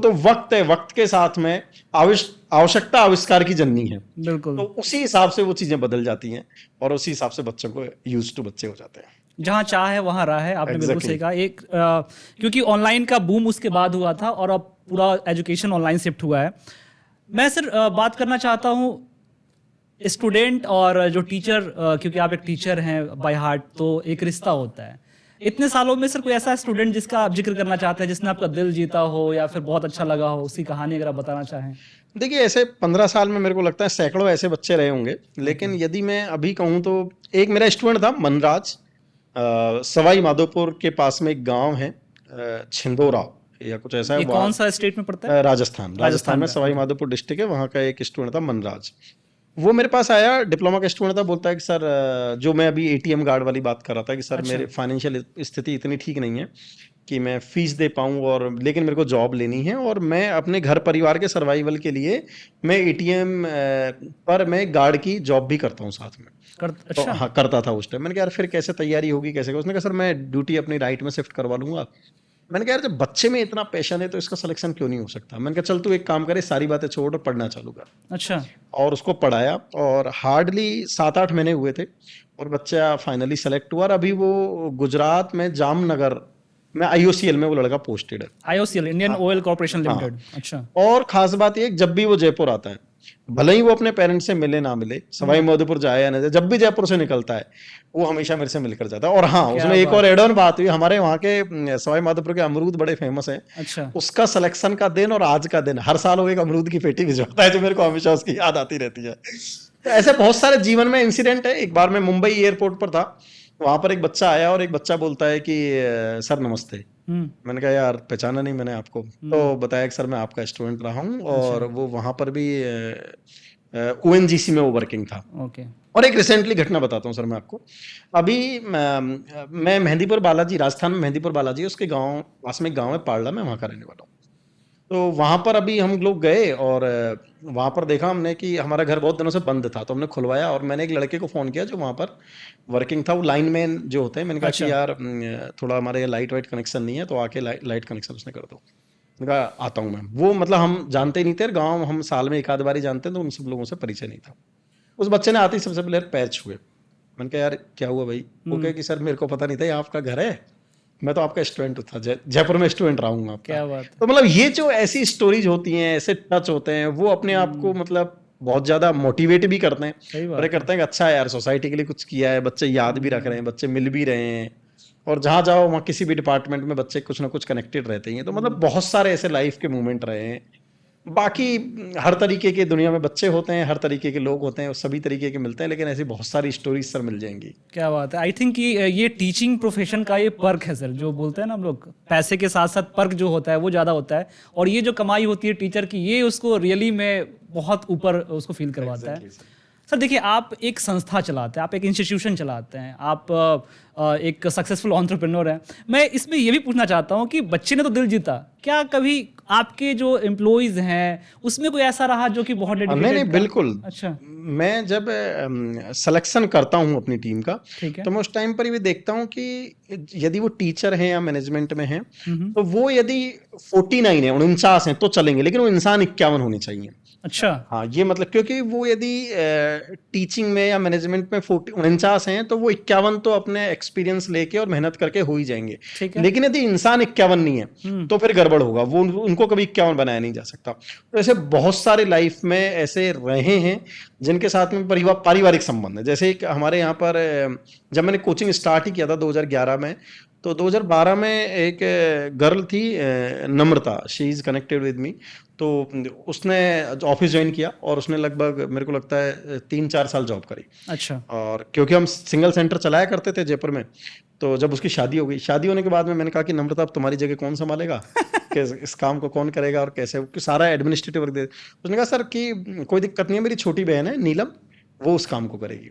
तो वक्त है, वक्त के साथ में आवश्यकता आविष्कार की जननी है, बिल्कुल। तो उसी हिसाब से वो चीजें बदल जाती हैं और उसी हिसाब से बच्चों को यूज टू बच्चे हो जाते हैं। जहाँ चाह है वहाँ राह है, आपने बिल्कुल Exactly. सही कहा। एक क्योंकि ऑनलाइन का बूम उसके बाद हुआ था और अब पूरा एजुकेशन ऑनलाइन शिफ्ट हुआ है। मैं सर बात करना चाहता हूँ स्टूडेंट और जो टीचर, क्योंकि आप एक टीचर हैं बाय हार्ट, तो एक रिश्ता होता है। इतने सालों में सर कोई ऐसा स्टूडेंट जिसका आप जिक्र करना चाहते हैं, जिसने आपका दिल जीता हो या फिर बहुत अच्छा लगा हो, उसकी कहानी अगर आप बताना चाहें। देखिए ऐसे 15 साल में मेरे को लगता है सैकड़ों ऐसे बच्चे रहे होंगे, लेकिन यदि मैं अभी कहूँ तो एक मेरा स्टूडेंट था मनराज, सवाई माधोपुर के पास में एक गांव है, छिंदोरा या कुछ ऐसा है। ये कौन सा स्टेट में पड़ता है? राजस्थान में सवाई माधोपुर डिस्ट्रिक्ट है, वहाँ का एक स्टूडेंट था मनराज। वो मेरे पास आया, डिप्लोमा का स्टूडेंट था, बोलता है कि सर जो मैं अभी एटीएम गार्ड वाली बात कर रहा था कि सर अच्छा। मेरे फाइनेंशियल स्थिति इतनी ठीक नहीं है कि मैं फीस दे पाऊँ, और लेकिन मेरे को जॉब लेनी है और मैं अपने घर परिवार के सर्वाइवल के लिए मैं एटीएम पर मैं गार्ड की जॉब भी करता हूँ साथ में। अच्छा, तो हाँ करता था उस टाइम। मैंने कहा यार फिर कैसे तैयारी होगी, कैसे? उसने कहा सर मैं ड्यूटी अपनी राइट में शिफ्ट करवा लूंगा। मैंने कहा यार जब बच्चे में इतना पैशन है तो इसका सिलेक्शन क्यों नहीं हो सकता। मैंने कहा चल तू एक काम करे, सारी बातें छोड़ और पढ़ना चालू कर। अच्छा, और उसको पढ़ाया और हार्डली 7-8 महीने हुए थे और बच्चा फाइनली सेलेक्ट हुआ। और अभी वो गुजरात में जामनगर में आईओसीएल में वो लड़का पोस्टेड है। आईओसीएल, इंडियन ऑयल कॉर्पोरेशन हाँ। लिमिटेड। अच्छा, और खास बात ये, जब भी वो जयपुर आता है, भले ही वो अपने पेरेंट्स से मिले ना मिले, सवाई माधोपुर जाए या ना जाए, जब भी जयपुर से निकलता है वो हमेशा मेरे से मिलकर जाता है। और हाँ, क्या उसमें एक बात और एड ऑन बात हुई, हमारे वहाँ के सवाई माधोपुर के अमरूद बड़े फेमस हैं। अच्छा, उसका सिलेक्शन का दिन और आज का दिन हर साल वो एक अमरूद की पेटी भिजवाता है, जो मेरे को हमेशा उसकी याद आती रहती है। तो ऐसे बहुत सारे जीवन में इंसिडेंट है। एक बार मैं मुंबई एयरपोर्ट पर था, वहां पर एक बच्चा आया और एक बच्चा बोलता है कि सर नमस्ते। मैंने कहा यार पहचाना नहीं मैंने आपको। तो बताया कि सर मैं आपका स्टूडेंट रहा हूँ और वो वहां पर भी ओएनजीसी में वो वर्किंग था। ओके, और एक रिसेंटली घटना बताता हूँ सर मैं आपको। अभी मैं मेहंदीपुर बालाजी, राजस्थान में मेहंदीपुर बालाजी, उसके गांव पास में एक गांव है पारला, मैं वहाँ का रहने वाला हूँ। तो वहां पर अभी हम लोग गए और वहां पर देखा हमने कि हमारा घर बहुत दिनों से बंद था, तो हमने खुलवाया और मैंने एक लड़के को फोन किया जो वहां पर वर्किंग था, वो लाइनमैन जो होते हैं। मैंने कहा अच्छा। कि यार थोड़ा हमारे यहाँ लाइट वाइट कनेक्शन नहीं है, तो आके लाइट कनेक्शन उसने कर दो। मैंने कहा आता हूँ मैम। वो मतलब हम जानते ही नहीं थे, गाँव हम साल में एक आध बार ही जानते हैं, तो उन सब लोगों से परिचय नहीं था। उस बच्चे ने आते ही सबसे पहले पैर छुए। मैंने कहा यार क्या हुआ भाई? वो कहे कि सर मेरे को पता नहीं था ये आपका घर है, मैं तो आपका स्टूडेंट था, जयपुर में स्टूडेंट रहा हूँ आपका। क्या बात है। तो मतलब ये जो ऐसी स्टोरीज होती हैं, ऐसे टच होते हैं, वो अपने आप को मतलब बहुत ज्यादा मोटिवेट भी करते हैं। सही बात और ये करते हैं कि अच्छा यार सोसाइटी के लिए कुछ किया है, बच्चे याद भी रख रहे हैं, बच्चे मिल भी रहे हैं, और जहां जाओ वहाँ किसी भी डिपार्टमेंट में बच्चे कुछ ना कुछ कनेक्टेड रहते हैं। तो मतलब बहुत सारे ऐसे लाइफ के मोमेंट रहे हैं। बाकी हर तरीके के दुनिया में बच्चे होते हैं, हर तरीके के लोग होते हैं, सभी तरीके के मिलते हैं, लेकिन ऐसी बहुत सारी स्टोरीज सर मिल जाएंगी। क्या बात है। आई थिंक कि ये टीचिंग प्रोफेशन का ये पर्क है सर, जो बोलते हैं ना हम लोग, पैसे के साथ साथ पर्क जो होता है वो ज़्यादा होता है, और ये जो कमाई होती है टीचर की, ये उसको रियली में बहुत ऊपर उसको फील करवाता है। सर देखिए, आप एक संस्था चलाते हैं, आप एक इंस्टीट्यूशन चलाते हैं, आप एक सक्सेसफुल एंटरप्रेन्योर हैं। मैं इसमें ये भी पूछना चाहता हूँ कि बच्चे ने तो दिल जीता, क्या कभी आपके जो एम्प्लॉइज़ हैं, उसमें कोई ऐसा रहा जो कि बहुत नहीं, नहीं, डेडिकेटेड था? बिल्कुल। अच्छा, मैं जब सिलेक्शन करता हूँ अपनी टीम का, ठीक है। तो मैं उस टाइम पर ये भी देखता हूँ कि यदि वो टीचर हैं या मैनेजमेंट में हैं, हुँ, हुँ। तो वो यदि 49 है, 49 हैं, तो चलेंगे, लेकिन वो इंसान 51 होने चाहिए। अच्छा, हाँ, ये मतलब क्योंकि वो यदि टीचिंग में या मैनेजमेंट में 49 हैं, तो वो 51 तो अपने एक्सपीरियंस लेके और मेहनत करके हो ही जाएंगे। ठीक है। लेकिन यदि इंसान 51 नहीं है, हुँ, तो फिर गड़बड़ होगा, वो उनको कभी 51 बनाया नहीं जा सकता। तो ऐसे बहुत सारे लाइफ में ऐसे रहे हैं जिनके साथ में पारिवारिक संबंध है। जैसे एक हमारे यहाँ पर जब मैंने कोचिंग स्टार्ट ही किया था 2011 में, तो 2012 में एक गर्ल थी, Namrata, she is connected with me. तो उसने ऑफिस ज्वाइन किया और उसने लगभग मेरे को लगता है 3-4 साल जॉब करी। अच्छा, और क्योंकि हम सिंगल सेंटर चलाया करते थे जयपुर में, तो जब उसकी शादी हो गई, शादी होने के बाद में मैंने कहा कि नम्रता अब तुम्हारी जगह कौन संभालेगा, कि इस काम को कौन करेगा और कैसे, कि सारा एडमिनिस्ट्रेटिव वर्क दे। उसने कहा सर कि कोई दिक्कत नहीं है, मेरी छोटी बहन है नीलम, वो उस काम को करेगी।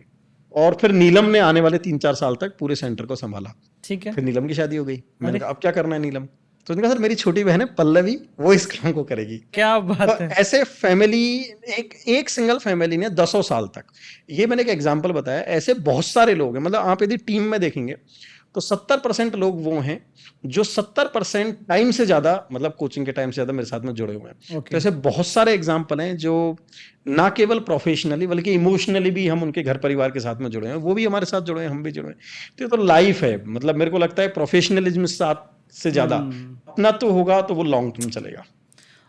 और फिर नीलम ने आने वाले 3-4 साल तक पूरे सेंटर को संभाला। ठीक है। फिर नीलम की शादी हो गई। मैंने अरे! कहा अब क्या करना है नीलम? तो उसने कहा सर मेरी छोटी बहन है पल्लवी, वो इस काम को करेगी। क्या तो बात है! ऐसे फैमिली, एक एक सिंगल फैमिली ने दसों साल तक, ये मैंने एक एग्जांपल बताया, ऐसे बहुत सारे लोग हैं। मतलब आप यदि टीम में देखेंगे तो 70% लोग वो हैं जो 70% टाइम से ज्यादा, मतलब कोचिंग के टाइम से ज्यादा मेरे साथ में जुड़े हुए हैं। तो ओके। ऐसे बहुत सारे एग्जाम्पल हैं जो ना केवल प्रोफेशनली बल्कि इमोशनली भी हम उनके घर परिवार के साथ में जुड़े हैं, वो भी हमारे साथ जुड़े हैं, हम भी जुड़े हैं। तो ये तो लाइफ है। मतलब मेरे को लगता है प्रोफेशनलिज्म से ज्यादा हुँ। अपना तो होगा तो वो लॉन्ग टर्म चलेगा।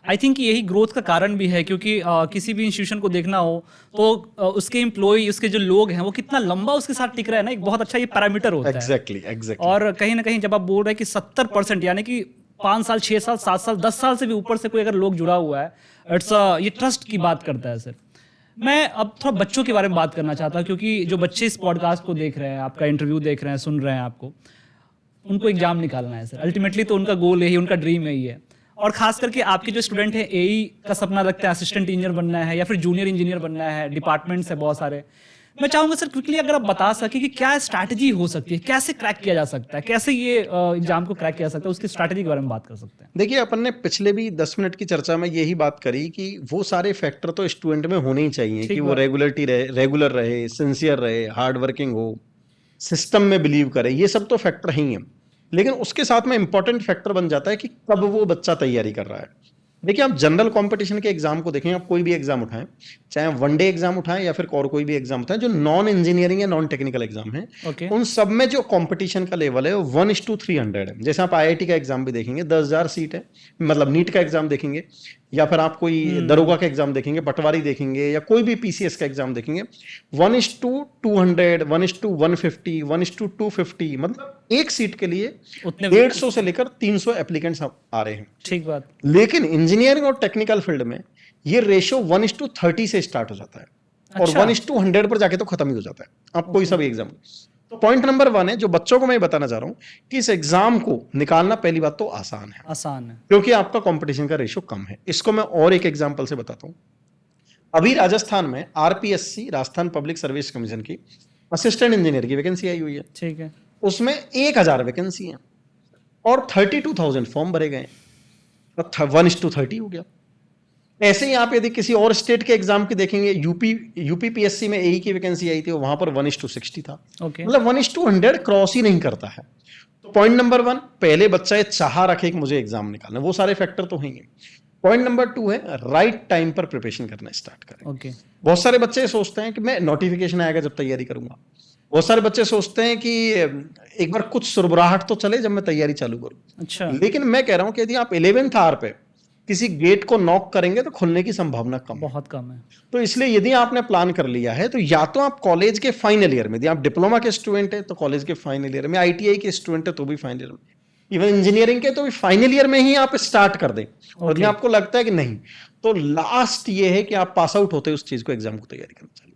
आई थिंक यही ग्रोथ का कारण भी है, क्योंकि किसी भी इंस्टीट्यूशन को देखना हो तो उसके एम्प्लॉई, उसके जो लोग हैं, वो कितना लंबा उसके साथ टिक रहे हैं ना, एक बहुत अच्छा ये पैरामीटर होता है। Exactly, exactly. और कहीं ना कहीं जब आप बोल रहे हैं कि 70% यानी कि 5 साल, 6 साल, 7 साल, 10 साल से भी ऊपर से कोई अगर लोग जुड़ा हुआ है, इट्स ये ट्रस्ट की बात करता है सर। मैं अब थोड़ा बच्चों के बारे में बात करना चाहता हूँ, क्योंकि जो बच्चे इस पॉडकास्ट को देख रहे हैं, आपका इंटरव्यू देख रहे हैं, सुन रहे हैं आपको, उनको एग्जाम निकालना है सर। अल्टीमेटली तो उनका गोल यही, उनका ड्रीम यही है। और खास करके आपके जो स्टूडेंट हैं, एई का सपना रखते हैं, असिस्टेंट इंजीनियर बनना है या फिर जूनियर इंजीनियर बनना है, डिपार्टमेंट्स है बहुत सारे। मैं चाहूंगा सर क्विकली अगर आप बता सकें कि क्या स्ट्रैटेजी हो सकती है, कैसे क्रैक किया जा सकता है, कैसे ये एग्जाम को क्रैक किया जा सकता है, उसकी स्ट्रैटेजी के बारे में बात कर सकते हैं। देखिए, अपन ने पिछले भी 10 मिनट की चर्चा में यही बात करी कि वो सारे फैक्टर तो स्टूडेंट में होने ही चाहिए, कि ठीक वो बात। रेगुलर रहे, सिंसियर रहे, हार्ड वर्किंग हो, सिस्टम में बिलीव करे, ये सब तो फैक्टर ही हैं। लेकिन उसके साथ में इंपॉर्टेंट फैक्टर बन जाता है कि कब वो बच्चा तैयारी कर रहा है। देखिए, आप जनरल कंपटीशन के एग्जाम को देखें, आप कोई भी एग्जाम उठाएं, चाहे वनडे एग्जाम उठाएं या फिर और कोई भी एग्जाम उठाएं, जो नॉन इंजीनियरिंग या नॉन टेक्निकल एग्जाम है, ओके। उन सब में जो कंपटीशन का लेवल है वो 1:300 है। जैसे आप आईआईटी का एग्जाम भी देखेंगे, 10,000 सीट है, मतलब नीट का एग्जाम देखेंगे या फिर आप कोई दरोगा का एग्जाम देखेंगे, पटवारी देखेंगे या कोई भी पीसीएस का एग्जाम देखेंगे, 1:200, 1:150, 1:250, मतलब एक सीट के लिए उतने 150 से लेकर 300 एप्लीकेंट्स आ रहे हैं। ठीक बात। लेकिन इंजीनियरिंग और टेक्निकल फील्ड में ये रेशियो 1:30 से स्टार्ट हो जाता है और अच्छा। 1:100 पर जाके तो खत्म ही हो जाता है। आप कोई सा भी एग्जाम। तो पॉइंट नंबर 1 है जो बच्चों को मैं बताना चाह रहा हूं कि इस एग्जाम को निकालना पहली बात तो आसान है, आसान है। क्योंकि आपका कंपटीशन का रेशियो कम है। इसको मैं और एक एग्जांपल से बताता हूं। अभी राजस्थान में RPSC, Rajasthan public service commission की असिस्टेंट इंजीनियर की वैकेंसी आई हुई है। ठीक है। उसमें 1000 वैकेंसी है और 32,000 फॉर्म भरे गए, तो 1:30 हो गया। ऐसे ही आप यदि किसी और स्टेट के एग्जाम की देखेंगे, यूपीपीएससी में एई की वैकेंसी आई थी, वहां पर 1:60 था। ओके। मतलब 1:100 क्रॉस ही नहीं करता है। तो पॉइंट नंबर 1, पहले बच्चा ये चाह रखे कि मुझे एग्जाम निकालना, वो सारे फैक्टर तो हैं ही। पॉइंट नंबर 2 है राइट टाइम पर प्रिपरेशन करना स्टार्ट करें। ओके। बहुत सारे बच्चे सोचते हैं कि मैं नोटिफिकेशन आएगा जब तैयारी करूंगा। बहुत सारे बच्चे सोचते हैं कि एक बार कुछ सुरबुराहट तो चले जब मैं तैयारी चालू करूं। अच्छा। लेकिन मैं कह रहा हूं कि यदि आप 11th आवर पे किसी गेट को नॉक करेंगे तो खुलने की संभावना कम है। बहुत कम है। तो इसलिए यदि आपने प्लान कर लिया है तो या तो आप कॉलेज के फाइनल ईयर में, यदि आप डिप्लोमा के स्टूडेंट है तो कॉलेज के फाइनल ईयर में, आईटीआई के स्टूडेंट है तो भी फाइनल ईयर में, इवन इंजीनियरिंग के तो भी फाइनल ईयर में ही आप स्टार्ट कर दें। और यदि आपको लगता है कि नहीं, तो लास्ट ये है कि आप पास आउट होते उस चीज को, एग्जाम को तैयारी करना चाहिए।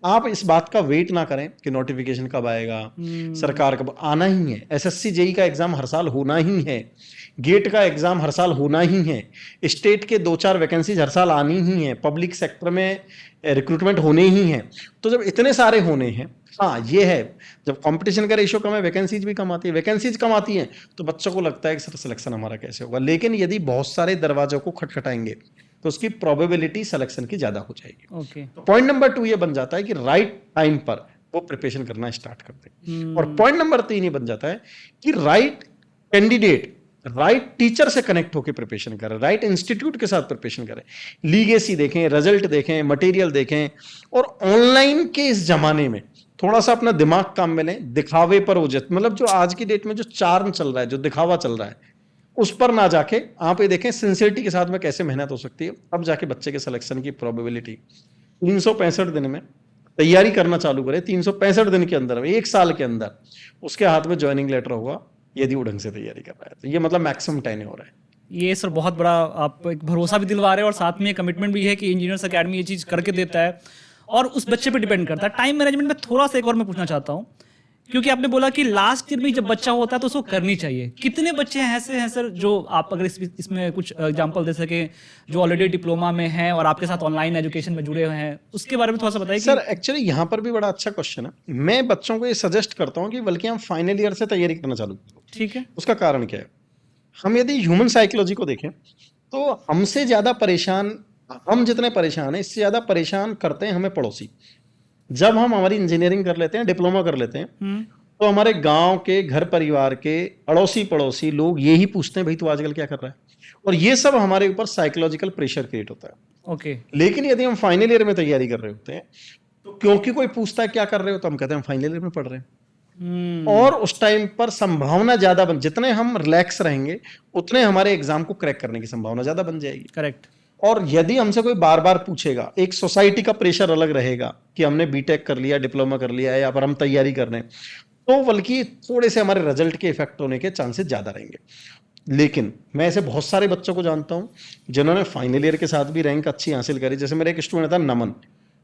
आप इस बात का वेट ना करें कि नोटिफिकेशन कब आएगा, सरकार कब, आना ही है। एसएससी जेई का एग्जाम हर साल होना ही है, गेट का एग्जाम हर साल होना ही है, स्टेट के 2-4 वैकेंसीज हर साल आनी ही है, पब्लिक सेक्टर में रिक्रूटमेंट होने ही है। तो जब इतने सारे होने हैं, हाँ ये है, जब कंपटीशन का रेशियो कम है, वैकेंसीज भी कम आती है, वैकेंसीज कम आती हैं तो बच्चों को लगता है कि सर सिलेक्शन हमारा कैसे होगा। लेकिन यदि बहुत सारे दरवाजों को खटखटाएंगे तो उसकी प्रोबेबिलिटी सिलेक्शन की ज्यादा हो जाएगी। ओके। तो पॉइंट नंबर 2 ये बन जाता है कि राइट टाइम पर वो प्रिपरेशन करना स्टार्ट करते हैं। और पॉइंट नंबर 3 ये बन जाता है कि राइट कैंडिडेट राइट टीचर से कनेक्ट होकर प्रिपरेशन करें, राइट इंस्टीट्यूट के साथ प्रिपरेशन करें, लीगेसी देखें, रिजल्ट देखें, मटेरियल देखें। और ऑनलाइन के इस जमाने में थोड़ा सा अपना दिमाग काम में लें, दिखावे पर उजत, मतलब जो आज की डेट में जो चार्म चल रहा है, जो दिखावा चल रहा है, उस पर ना जाके आप ये देखें सिंसियरिटी के साथ में कैसे मेहनत हो सकती है। अब जाके बच्चे के सिलेक्शन की प्रोबेबिलिटी 365 दिन में तैयारी करना चालू करें, 365 दिन के अंदर, एक साल के अंदर उसके हाथ में ज्वाइनिंग लेटर होगा यदि वो ढंग से तैयारी कर रहा है। तो ये मतलब मैक्सिमम टाइम हो रहा है। ये सर बहुत बड़ा आप एक भरोसा भी दिलवा रहे हैं और साथ में कमिटमेंट भी है कि इंजीनियर्स अकेडमी ये चीज़ करके देता है और उस बच्चे पे डिपेंड करता है। टाइम मैनेजमेंट में थोड़ा सा एक और मैं पूछना चाहता हूँ, क्योंकि आपने बोला कि लास्ट ईयर में जब बच्चा होता है तो उसको करनी चाहिए। कितने बच्चे ऐसे हैं सर जो आप अगर इसमें कुछ एग्जांपल दे सके, जो ऑलरेडी डिप्लोमा में हैं और आपके साथ ऑनलाइन एजुकेशन में जुड़े हुए हैं, उसके बारे में थोड़ा सा बताइए। सर एक्चुअली यहाँ पर भी बड़ा अच्छा क्वेश्चन है। मैं बच्चों को ये सजेस्ट करता हूँ कि बल्कि हम फाइनल ईयर से तैयारी करना चालू करो। ठीक है। उसका कारण क्या है? हम यदि ह्यूमन साइकोलॉजी को देखें तो हमसे ज्यादा परेशान, हम जितने परेशान हैं इससे ज्यादा परेशान करते हैं हमें पड़ोसी। जब हम हमारी इंजीनियरिंग कर लेते हैं, डिप्लोमा कर लेते हैं, तो हमारे गांव के, घर परिवार के, अड़ोसी पड़ोसी लोग यही पूछते हैं भाई तू आजकल क्या कर रहा है, और ये सब हमारे ऊपर साइकोलॉजिकल प्रेशर क्रिएट होता है। ओके। लेकिन यदि हम फाइनल ईयर में तैयारी कर रहे होते हैं तो क्योंकि कोई पूछता है क्या कर रहे हो, तो हम कहते हैं हम फाइनल ईयर में पढ़ रहे हैं। और उस टाइम पर संभावना ज्यादा बन, जितने हम रिलैक्स रहेंगे उतने हमारे एग्जाम को क्रैक करने की संभावना ज्यादा बन जाएगी। करेक्ट। और यदि हमसे कोई बार बार पूछेगा, एक सोसाइटी का प्रेशर अलग रहेगा कि हमने बीटेक कर लिया, डिप्लोमा कर लिया है, या पर हम तैयारी कर रहे हैं, तो बल्कि थोड़े से हमारे रिजल्ट के इफेक्ट होने के चांसेस ज्यादा रहेंगे। लेकिन मैं ऐसे बहुत सारे बच्चों को जानता हूं जिन्होंने फाइनल ईयर के साथ भी रैंक अच्छी हासिल करी। जैसे मेरा एक स्टूडेंट था नमन,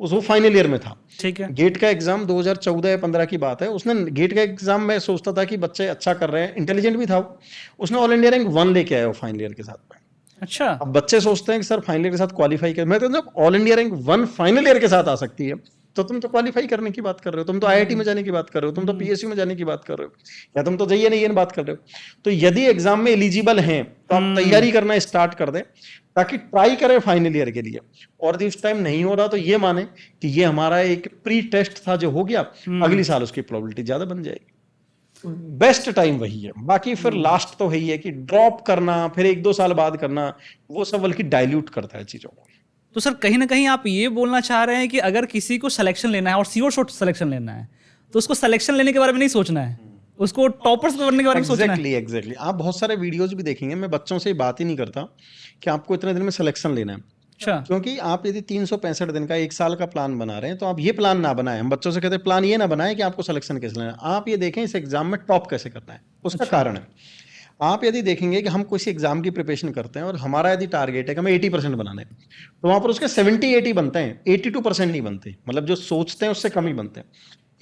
वो फाइनल ईयर में था। ठीक है। गेट का एग्जाम 2014 या 15 की बात है। उसने गेट का एग्जाम, मैं सोचता था कि बच्चे अच्छा कर रहे हैं, इंटेलिजेंट भी था, उसने ऑल इंडिया रैंक 1 लेके आया फाइनल ईयर के साथ में। अच्छा। अब बच्चे सोचते हैं कि सर फाइनल ईयर के साथ क्वालिफाई कर, मैं तो जब all India rank 1 final year के साथ आ सकती है तो तुम तो क्वालिफाई करने की बात कर रहे हो, तुम तो आईआईटी में जाने की बात कर रहे हो, तुम तो पीएसयू में जाने की बात कर रहे हो, या तुम तो जाइए नहीं बात कर रहे हो। तो यदि एग्जाम में एलिजिबल हैं तो आप तैयारी करना स्टार्ट कर दें, ताकि ट्राई करें फाइनल ईयर के लिए। और इस टाइम नहीं हो रहा तो ये माने कि ये हमारा एक प्री टेस्ट था जो हो गया, अगली साल उसकी प्रोबेबिलिटी ज्यादा बन जाएगी। बेस्ट टाइम वही है। बाकी फिर लास्ट तो है ही है कि ड्रॉप करना, फिर 1-2 साल बाद करना, वो सब बल्कि डाइल्यूट करता है चीजों को। तो सर कहीं ना कहीं आप ये बोलना चाह रहे हैं कि अगर किसी को सिलेक्शन लेना है और श्योर शॉट सिलेक्शन लेना है तो उसको सिलेक्शन लेने के बारे में नहीं सोचना है, उसको टॉपर्स बनने के बारे में सोचना है। एग्जैक्टली। आप बहुत सारे वीडियोज भी देखेंगे, मैं बच्चों से बात ही नहीं करता कि आपको इतने दिन में सिलेक्शन लेना है। अच्छा। क्योंकि आप यदि 365 दिन का, 1 साल का प्लान बना रहे हैं, तो आप ये प्लान ना बनाएं। हम बच्चों से कहते हैं प्लान ये ना बनाएं कि आपको सिलेक्शन कैसे लेना है, आप ये देखें इस एग्जाम में टॉप कैसे करना है। उसका कारण है, आप यदि देखेंगे कि हम किसी एग्जाम की प्रिपरेशन करते हैं और हमारा यदि टारगेट है कि हमें 80% बनाना है, तो वहां पर उसके 70-80 बनते हैं, 82% नहीं बनते। मतलब जो सोचते हैं उससे कम ही बनते हैं।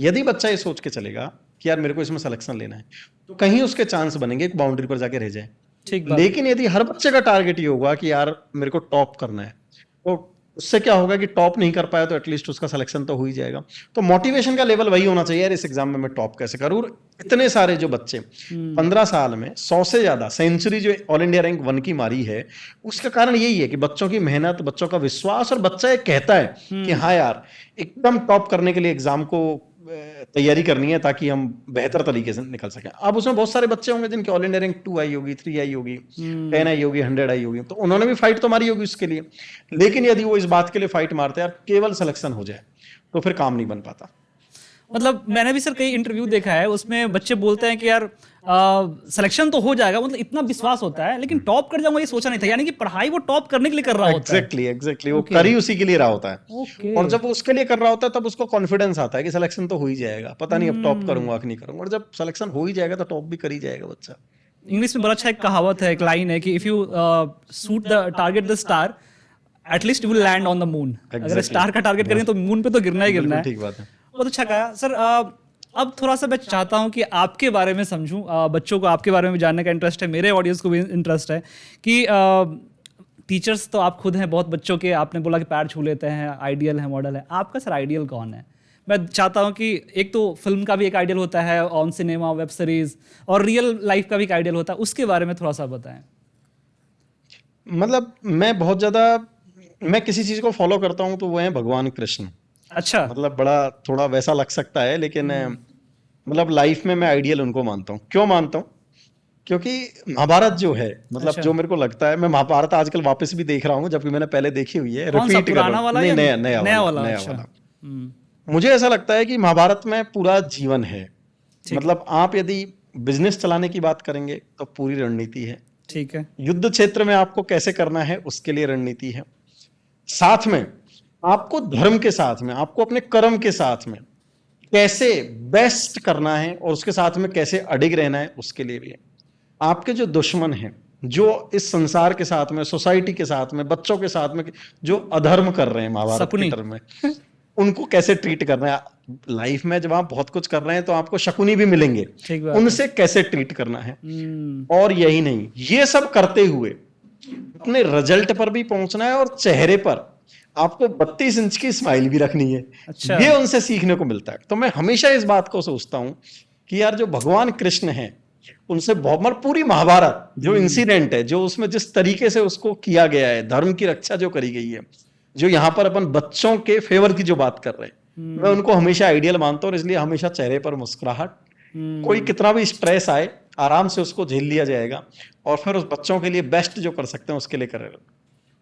यदि बच्चा ये सोच के चलेगा कि यार मेरे को इसमें सिलेक्शन लेना है, तो कहीं उसके चांस बनेंगे एक बाउंड्री पर जाके रह जाए। ठीक। लेकिन यदि हर बच्चे का टारगेट ये होगा कि यार मेरे को टॉप करना है, तो उससे क्या होगा कि टॉप नहीं कर पाया तो एटलीस्ट उसका सिलेक्शन तो हो ही जाएगा। तो मोटिवेशन का लेवल वही होना चाहिए, यार इस एग्जाम में मैं टॉप कैसे करूं। और इतने सारे जो बच्चे 15 साल में 100 से ज्यादा सेंचुरी जो ऑल इंडिया रैंक 1 की मारी है, उसका कारण यही है कि बच्चों की मेहनत, बच्चों का विश्वास, और बच्चा ये कहता है कि हाँ यार एकदम टॉप करने के लिए एग्जाम को तैयारी करनी है ताकि हम बेहतर तरीके से निकल सकें। अब उसमें बहुत सारे बच्चे होंगे जिनकी ऑल इंडिया रैंक 2 आई होगी, 3 आई होगी, 10 आई होगी, 100 आई होगी, तो उन्होंने भी फाइट तो मारी होगी उसके लिए। लेकिन यदि वो इस बात के लिए फाइट मारते हैं यार केवल सिलेक्शन हो जाए, तो फिर काम नहीं बन पाता। मतलब मैंने भी सर कई इंटरव्यू देखा है, उसमें बच्चे बोलते हैं कि यार सिलेक्शन तो हो जाएगा, मतलब इतना विश्वास होता है, लेकिन टॉप कर जाऊंगा ये सोचा नहीं था। यानी कि पढ़ाई वो टॉप करने के लिए कर रहा होता है। एग्जैक्टली वो कर ही उसी के लिए रहा होता है। Okay. और जब वो उसके लिए कर रहा होता है तब उसको कॉन्फिडेंस आता है कि सिलेक्शन तो हो ही जाएगा, पता नहीं अब टॉप करूंगा कि नहीं करूंगा। और जब सिलेक्शन हो ही जाएगा तो टॉप भी कर ही जाएगा बच्चा। इंग्लिश में बड़ा अच्छा एक कहावत है, एक लाइन है कि if you shoot the target the star at least will land on the moon. अगर Exactly. स्टार का टारगेट करें तो मून पे तो गिरना ही गिरना बिल्कुल है। ठीक बात है। बहुत अच्छा कहा सर। अब थोड़ा सा मैं चाहता हूँ कि आपके बारे में समझूं। बच्चों को आपके बारे में जानने का इंटरेस्ट है, मेरे ऑडियंस को भी इंटरेस्ट है कि टीचर्स तो आप खुद हैं बहुत बच्चों के, आपने बोला कि पैर छू लेते हैं, आइडियल है, मॉडल है। आपका सर आइडियल कौन है? मैं चाहता हूँ कि एक तो फिल्म का भी एक आइडियल होता है, ऑन सिनेमा, वेब सीरीज, और रियल लाइफ का भी एक आइडियल होता है, उसके बारे में थोड़ा सा बताएं। मतलब मैं बहुत ज़्यादा मैं किसी चीज़ को फॉलो करता हूँ तो वो है भगवान कृष्ण। अच्छा। मतलब बड़ा थोड़ा वैसा लग सकता है, लेकिन मतलब लाइफ में मैं आइडियल उनको मानता हूँ। क्यों मानता हूँ? क्योंकि महाभारत जो है, मतलब अच्छा, जो मेरे को लगता है, मैं महाभारत आजकल वापस भी देख रहा हूँ, जबकि मैंने पहले देखी हुई है, कौन सा, रिपीट कर रहा पुराना हूँ। वाला नहीं, या नया नया नया वाला, वाला? नया अच्छा। वाला। मुझे ऐसा लगता है कि महाभारत में पूरा जीवन है। ठीक है। मतलब आप यदि बिजनेस चलाने की बात करेंगे तो पूरी रणनीति है। ठीक है। युद्ध क्षेत्र में आपको कैसे करना है उसके लिए रणनीति है। साथ में आपको धर्म के साथ में, आपको अपने कर्म के साथ में कैसे बेस्ट करना है और उसके साथ में कैसे अडिग रहना है उसके लिए भी है। आपके जो दुश्मन हैं, जो इस संसार के साथ में, सोसाइटी के साथ में, बच्चों के साथ में जो अधर्म कर रहे हैं महाभारत के शकुनी। टर्म में, उनको कैसे ट्रीट करना है। लाइफ में जब आप बहुत कुछ कर रहे हैं तो आपको शकुनी भी मिलेंगे, ठीक बात है। उनसे कैसे ट्रीट करना है। हम्म। और यही नहीं, ये सब करते हुए अपने रिजल्ट पर भी पहुंचना है और चेहरे पर आपको 32 इंच की स्माइल भी रखनी है। अच्छा। ये उनसे सीखने को मिलता है। तो मैं हमेशा इस बात को सोचता हूं कि यार जो भगवान कृष्ण हैं, उनसे बहुत, मतलब पूरी महाभारत जो इंसिडेंट है, जो उसमें जिस तरीके से उसको किया गया है, धर्म की रक्षा जो करी गई है, जो यहाँ पर अपन बच्चों के फेवर की जो बात कर रहे हैं, मैं उनको हमेशा आइडियल मानता हूँ। और इसलिए हमेशा चेहरे पर मुस्कुराहट, कोई कितना भी स्ट्रेस आए आराम से उसको झेल लिया जाएगा, और फिर उस बच्चों के लिए बेस्ट जो कर सकते हैं उसके लिए करेगा।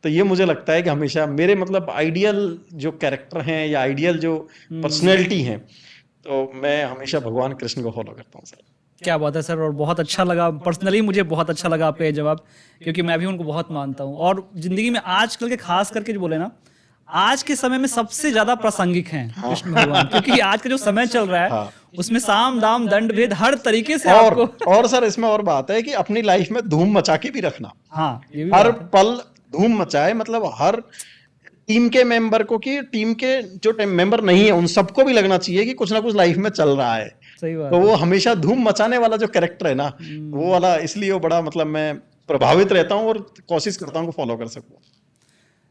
तो ये मुझे लगता है कि हमेशा मेरे, मतलब आइडियल जो कैरेक्टर हैं या आइडियल जो पर्सनैलिटी हैं, तो मैं हमेशा भगवान कृष्ण को फॉलो करता हूँ सर। क्या बात है सर, और बहुत अच्छा लगा, पर्सनली मुझे बहुत अच्छा लगा आपका ये जवाब, क्योंकि मैं भी उनको बहुत मानता हूँ। और जिंदगी में आजकल के खास करके जो बोले ना, आज के समय में सबसे ज्यादा प्रासंगिक हैं कृष्ण भगवान, क्योंकि आज का जो समय चल रहा है हाँ। उसमें साम दाम दंड भेद हर तरीके से और आपको और सर इसमें और बात है कि अपनी लाइफ में धूम मचा के भी रखना, हाँ, ये भी हर बात है। पल धूम मचाए। मतलब हर टीम के मेंबर को, कि टीम के जो मेंबर नहीं है उन सबको भी लगना चाहिए कि कुछ ना कुछ लाइफ में चल रहा है। सही बात तो है। वो हमेशा धूम मचाने वाला जो कैरेक्टर है ना, वो वाला, इसलिए वो बड़ा, मतलब मैं प्रभावित रहता हूँ और कोशिश करता हूँ कि फॉलो कर सकूं।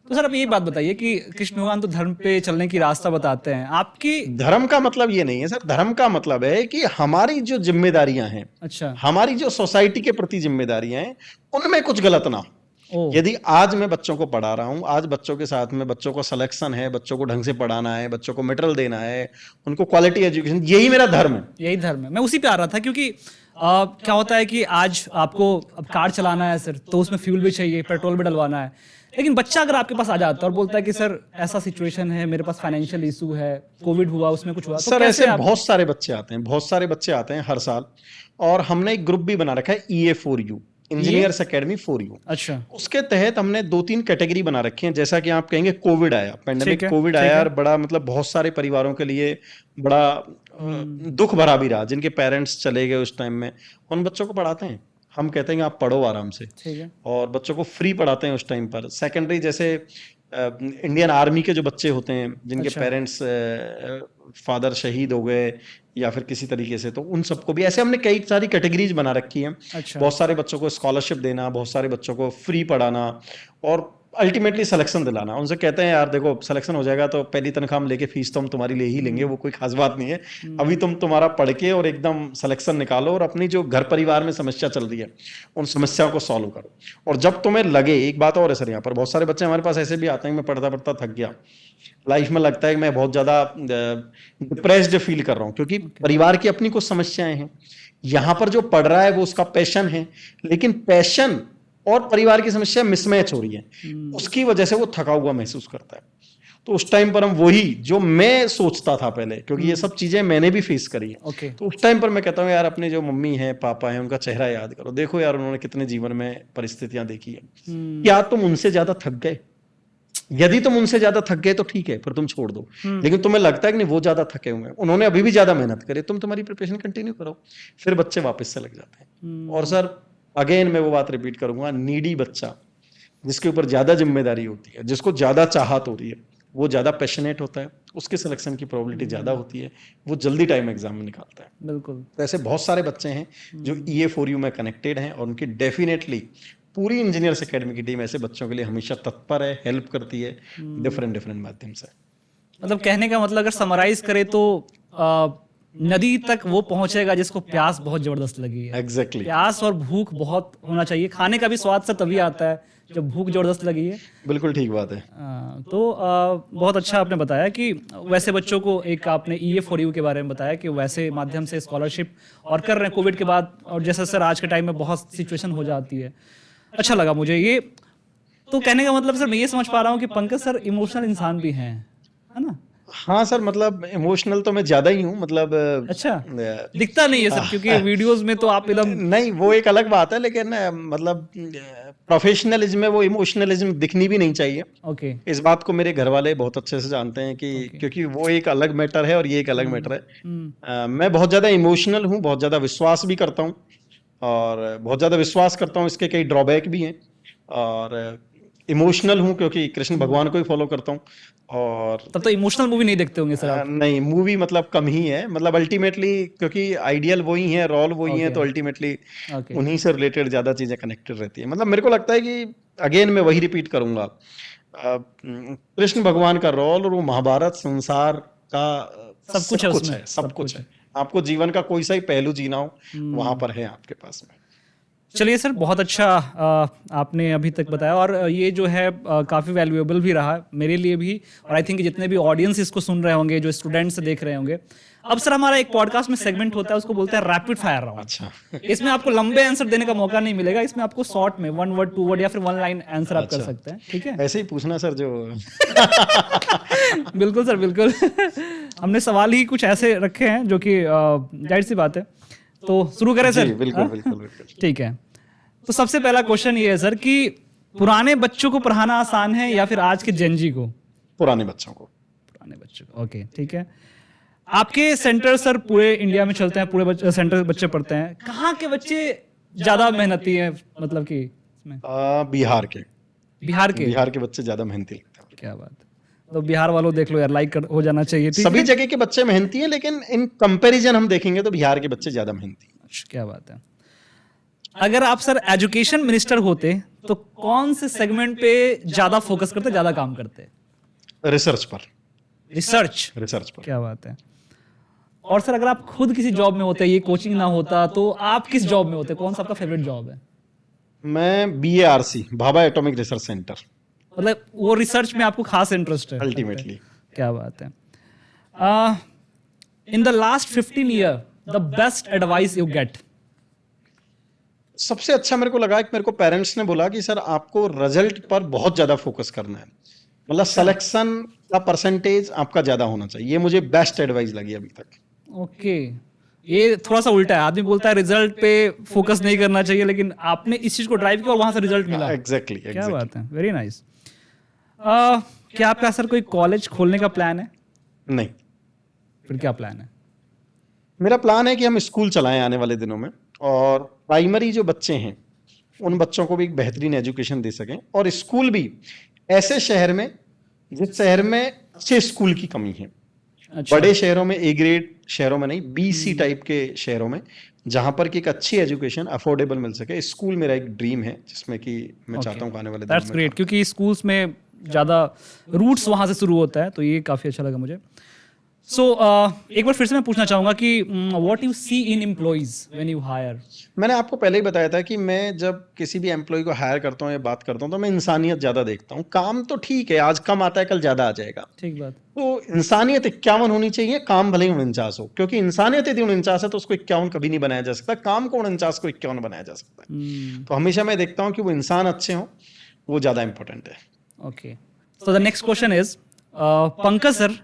तो सर अब ये बात बताइए कि कृष्ण भगवान तो धर्म पे चलने की रास्ता बताते हैं, आपकी। धर्म का मतलब ये नहीं है सर, धर्म का मतलब है कि हमारी जो जिम्मेदारियां हैं, अच्छा। हमारी जो सोसाइटी के प्रति जिम्मेदारियां हैं, उनमें कुछ गलत ना हो। ओ। यदि आज मैं बच्चों को पढ़ा रहा हूं, आज बच्चों के साथ में बच्चों को सिलेक्शन है, बच्चों को ढंग से पढ़ाना है, बच्चों को मटेरियल देना है, उनको क्वालिटी एजुकेशन, यही मेरा धर्म है। यही धर्म है, मैं उसी पे आ रहा था, क्योंकि क्या होता है कि आज आपको अब कार चलाना है सर, तो उसमें फ्यूल भी चाहिए, पेट्रोल भी डलवाना है। लेकिन बच्चा अगर आपके पास आ जाता है और बोलता है कि सर ऐसा सिचुएशन है, मेरे पास फाइनेंशियल इशू है, कोविड हुआ, उसमें कुछ हुआ, तो सर कैसे ऐसे आप। बहुत सारे बच्चे आते हैं, बहुत सारे बच्चे आते हैं हर साल। और हमने एक ग्रुप भी बना रखा है, EA4U, engineers academy for you. अच्छा। उसके तहत हमने 2-3 कैटेगरी बना रखी है। जैसा कि आप कहेंगे, कोविड आया, ठीक पेंडेमिक है। कोविड ठीक आया, है। और बड़ा, मतलब बहुत सारे परिवारों के लिए बड़ा दुख भरा भी रहा, जिनके पेरेंट्स चले गए उस टाइम में। उन बच्चों को पढ़ाते हैं, हम कहते हैं कि आप पढ़ो आराम से, ठीक है। और बच्चों को फ्री पढ़ाते हैं उस टाइम पर। सेकेंडरी, जैसे इंडियन आर्मी के जो बच्चे होते हैं, जिनके अच्छा। पेरेंट्स फादर शहीद हो गए या फिर किसी तरीके से, तो उन सबको भी ऐसे हमने कई सारी कैटेगरीज बना रखी हैं। अच्छा। बहुत सारे बच्चों को स्कॉलरशिप देना, बहुत सारे बच्चों को फ्री पढ़ाना, और अल्टीमेटली सिलेक्शन दिलाना। उनसे कहते हैं यार देखो, सिलेक्शन हो जाएगा तो पहली तनख्वाह हम लेके फीस तो हम तुम्हारी ले ही लेंगे, वो कोई खास बात नहीं है। अभी तुम तुम्हारा पढ़ के और एकदम सिलेक्शन निकालो, और अपनी जो घर परिवार में समस्या चल रही है उन समस्याओं को सॉल्व करो। और जब तुम्हें लगे, एक बात और है सर, यहाँ पर बहुत सारे बच्चे हमारे पास ऐसे भी आते हैं, मैं पढ़ता पढ़ता थक गया, लाइफ में लगता है कि मैं बहुत ज्यादा डिप्रेस्ड फील कर रहा हूँ, क्योंकि परिवार की अपनी कुछ समस्याएं हैं। यहाँ पर जो पढ़ रहा है वो उसका पैशन है, लेकिन पैशन और परिवार की समस्या मिसमैच हो रही है, उसकी वजह से वो थका हुआ महसूस करता है। तो उस टाइम पर हम वही जो मैं सोचता था पहले, क्योंकि ये सब चीजें मैंने भी फेस करी है, ओके। तो उस टाइम पर मैं कहता हूँ यार, अपने जो मम्मी है पापा है उनका चेहरा याद करो, देखो यार उन्होंने कितने जीवन में परिस्थितियां देखी है, क्या तुम उनसे ज्यादा थक गए? यदि तुम उनसे ज्यादा थक गए तो ठीक है, फिर तुम छोड़ दो। लेकिन तुम्हें लगता है कि नहीं, वो ज्यादा थके हुए हैं, उन्होंने अभी भी ज्यादा मेहनत करी, तुम तुम्हारी प्रिपरेशन कंटिन्यू करो, फिर बच्चे वापस से लग जाते हैं। और सर अगेन मैं वो बात रिपीट करूंगा, नीडी बच्चा जिसके ऊपर ज़्यादा जिम्मेदारी होती है, जिसको ज़्यादा चाहत हो रही है, वो ज़्यादा पैशनेट होता है, उसके सिलेक्शन की प्रोबेबिलिटी ज़्यादा होती है, वो जल्दी टाइम एग्जाम में निकालता है। बिल्कुल। तो ऐसे बहुत सारे बच्चे हैं जो EA4U में कनेक्टेड हैं और उनकी डेफिनेटली पूरी इंजीनियर्स एकेडमी की टीम ऐसे बच्चों के लिए हमेशा तत्पर है, हेल्प करती है डिफरेंट डिफरेंट माध्यम से। मतलब कहने का मतलब अगर समराइज करें तो आ, नदी तक वो पहुंचेगा जिसको प्यास बहुत जबरदस्त लगी है। एग्जैक्टली प्यास और भूख बहुत होना चाहिए, खाने का भी स्वाद से तभी आता है जब भूख जबरदस्त लगी है। बिल्कुल ठीक बात है। तो बहुत अच्छा आपने बताया कि वैसे बच्चों को एक आपने EA4U के बारे में बताया कि वैसे माध्यम से स्कॉलरशिप और कर रहे हैं कोविड के बाद, और जैसे सर आज के टाइम में बहुत सिचुएशन हो जाती है। अच्छा लगा मुझे ये। तो कहने का मतलब सर मैं ये समझ पा रहा हूँ कि पंकज सर इमोशनल इंसान भी हैं, है ना? हाँ सर, मतलब इमोशनल तो मैं ज्यादा ही हूँ, मतलब अच्छा, दिखता नहीं है सब क्योंकि वीडियोस में तो आप एकदम नहीं, वो एक अलग बात है, लेकिन मतलब प्रोफेशनलिज्म में वो इमोशनलिज्म दिखनी भी नहीं चाहिए। ओके। इस बात को मेरे घर वाले बहुत अच्छे से जानते हैं कि क्योंकि वो एक अलग मैटर है और ये एक अलग मैटर है। मैं बहुत ज़्यादा इमोशनल हूँ, बहुत ज़्यादा विश्वास भी करता हूँ, और बहुत ज़्यादा विश्वास करता हूँ, इसके कई ड्रॉबैक भी हैं। और इमोशनल हूँ क्योंकि कृष्ण भगवान को ही फॉलो करता हूँ। और तब तो इमोशनल मूवी नहीं देखते होंगे सर आप? नहीं, मूवी मतलब कम ही है, मतलब अल्टीमेटली क्योंकि आइडियल वही है, रोल वही है, तो अल्टीमेटली ओके। उन्हीं से रिलेटेड ज्यादा चीजें कनेक्टेड रहती है। मतलब मेरे को लगता है कि अगेन मैं वही रिपीट करूंगा, कृष्ण भगवान का रोल और वो महाभारत संसार का सब कुछ है उसमें, सब कुछ है। आपको जीवन का कोई सा ही पहलू जीना हो, वहां पर है आपके पास में। चलिए सर, बहुत अच्छा आपने अभी तक बताया, और ये जो है काफ़ी वैल्यूएबल भी रहा मेरे लिए भी, और आई थिंक जितने भी ऑडियंस इसको सुन रहे होंगे, जो स्टूडेंट्स देख रहे होंगे। अब सर हमारा एक पॉडकास्ट में सेगमेंट होता है, उसको बोलते हैं रैपिड फायर राउंड। अच्छा इसमें आपको लंबे आंसर देने का मौका नहीं मिलेगा, इसमें आपको शॉर्ट में 1 वर्ड 2 वर्ड या फिर 1 लाइन आंसर आप कर अच्छा, सकते हैं, ठीक है? ऐसे ही पूछना सर जो बिल्कुल सर, बिल्कुल। हमने सवाल ही कुछ ऐसे रखे हैं जो कि जाहिर सी बात है, तो शुरू करें सर? जी बिल्कुल बिल्कुल बिल्कुल। ठीक है। तो सबसे पहला क्वेश्चन ये है सर कि पुराने बच्चों को पढ़ाना आसान है या फिर आज के जेनजी को? पुराने बच्चों को। पुराने बच्चों को, ओके, ठीक है। आपके सेंटर सर पूरे इंडिया में चलते हैं, पूरे सेंटर बच्चे पढ़ते हैं, कहाँ के बच्चे ज्यादा मेहनती हैं, मतलब कि इसमें? बिहार के। बिहार के? बिहार के बच्चे ज्यादा मेहनती लगते हैं। क्या बात है, तो बिहार वालों देख लो यार, लाइक हो जाना चाहिए, ठीक सभी है? जगह के बच्चे मेहनती हैं, लेकिन इन कंपैरिजन हम देखेंगे तो बिहार के बच्चे ज्यादा मेहनती हैं। अच्छा, क्या बात है। अगर आप सर एजुकेशन मिनिस्टर होते तो कौन से सेगमेंट पे ज्यादा फोकस करते, ज्यादा काम करते? रिसर्च पर। रिसर्च पर। क्या बात है। और सर अगर आप खुद किसी जॉब में होते, ये कोचिंग ना होता, तो आप किस जॉब में होते? कौन सा आपका फेवरेट जॉब है? मैं BARC, Bhabha atomic research centre. मतलब वो रिसर्च में आपको खास इंटरेस्ट है अल्टीमेटली। क्या बात है। In the last 15 year the best advice you get? सबसे अच्छा मेरे को लगा कि मेरे को पेरेंट्स ने बोला कि सर आपको रिजल्ट पर बहुत ज्यादा फोकस करना है, मतलब सिलेक्शन का परसेंटेज आपका ज्यादा होना चाहिए। ये मुझे बेस्ट एडवाइस लगी अभी तक। ओके, ये थोड़ा सा उल्टा है, आदमी बोलता है रिजल्ट पे फोकस नहीं करना चाहिए, लेकिन आपने इस चीज को ड्राइव किया और वहां से रिजल्ट मिला। एग्जैक्टली क्या बात है, वेरी नाइस। क्या आपका सर कोई कॉलेज खोलने का प्लान है? नहीं, फिर क्या प्लान है? मेरा प्लान है कि हम स्कूल चलाएं आने वाले दिनों में, और प्राइमरी जो बच्चे हैं उन बच्चों को भी एक बेहतरीन एजुकेशन दे सकें, और स्कूल भी ऐसे शहर में जिस शहर में अच्छे स्कूल की कमी है। अच्छा। बड़े शहरों में, A ग्रेड शहरों में नहीं, BC टाइप के शहरों में, जहां पर कि एक अच्छी एजुकेशन अफोर्डेबल मिल सके। स्कूल मेरा एक ड्रीम है जिसमें कि मैं चाहता हूं कि आने वाले दिनों दैट्स में ग्रेट, क्योंकि स्कूल्स में ज़्यादा रूट्स वहाँ से शुरू होता है, तो ये काफ़ी अच्छा लगा मुझे। सो एक बार फिर से मैं पूछना चाहूँगा कि what you see in employees when you hire? मैंने आपको पहले ही बताया था कि मैं जब किसी भी एम्प्लॉय को हायर करता हूँ या बात करता हूँ तो मैं इंसानियत ज़्यादा देखता हूँ। काम तो ठीक है, आज कम आता है कल ज़्यादा आ जाएगा, ठीक बात। तो इंसानियत 51 होनी चाहिए, काम भले ही 49 हो, क्योंकि इंसानियत यदि 49 है तो उसको 51 कभी नहीं बनाया जा सकता, काम को 49 को 51 बनाया जा सकता है। तो हमेशा मैं देखता हूँ कि वो इंसान अच्छे हों, वो ज़्यादा इंपॉर्टेंट है। Okay, so the next question is Pankaj sir,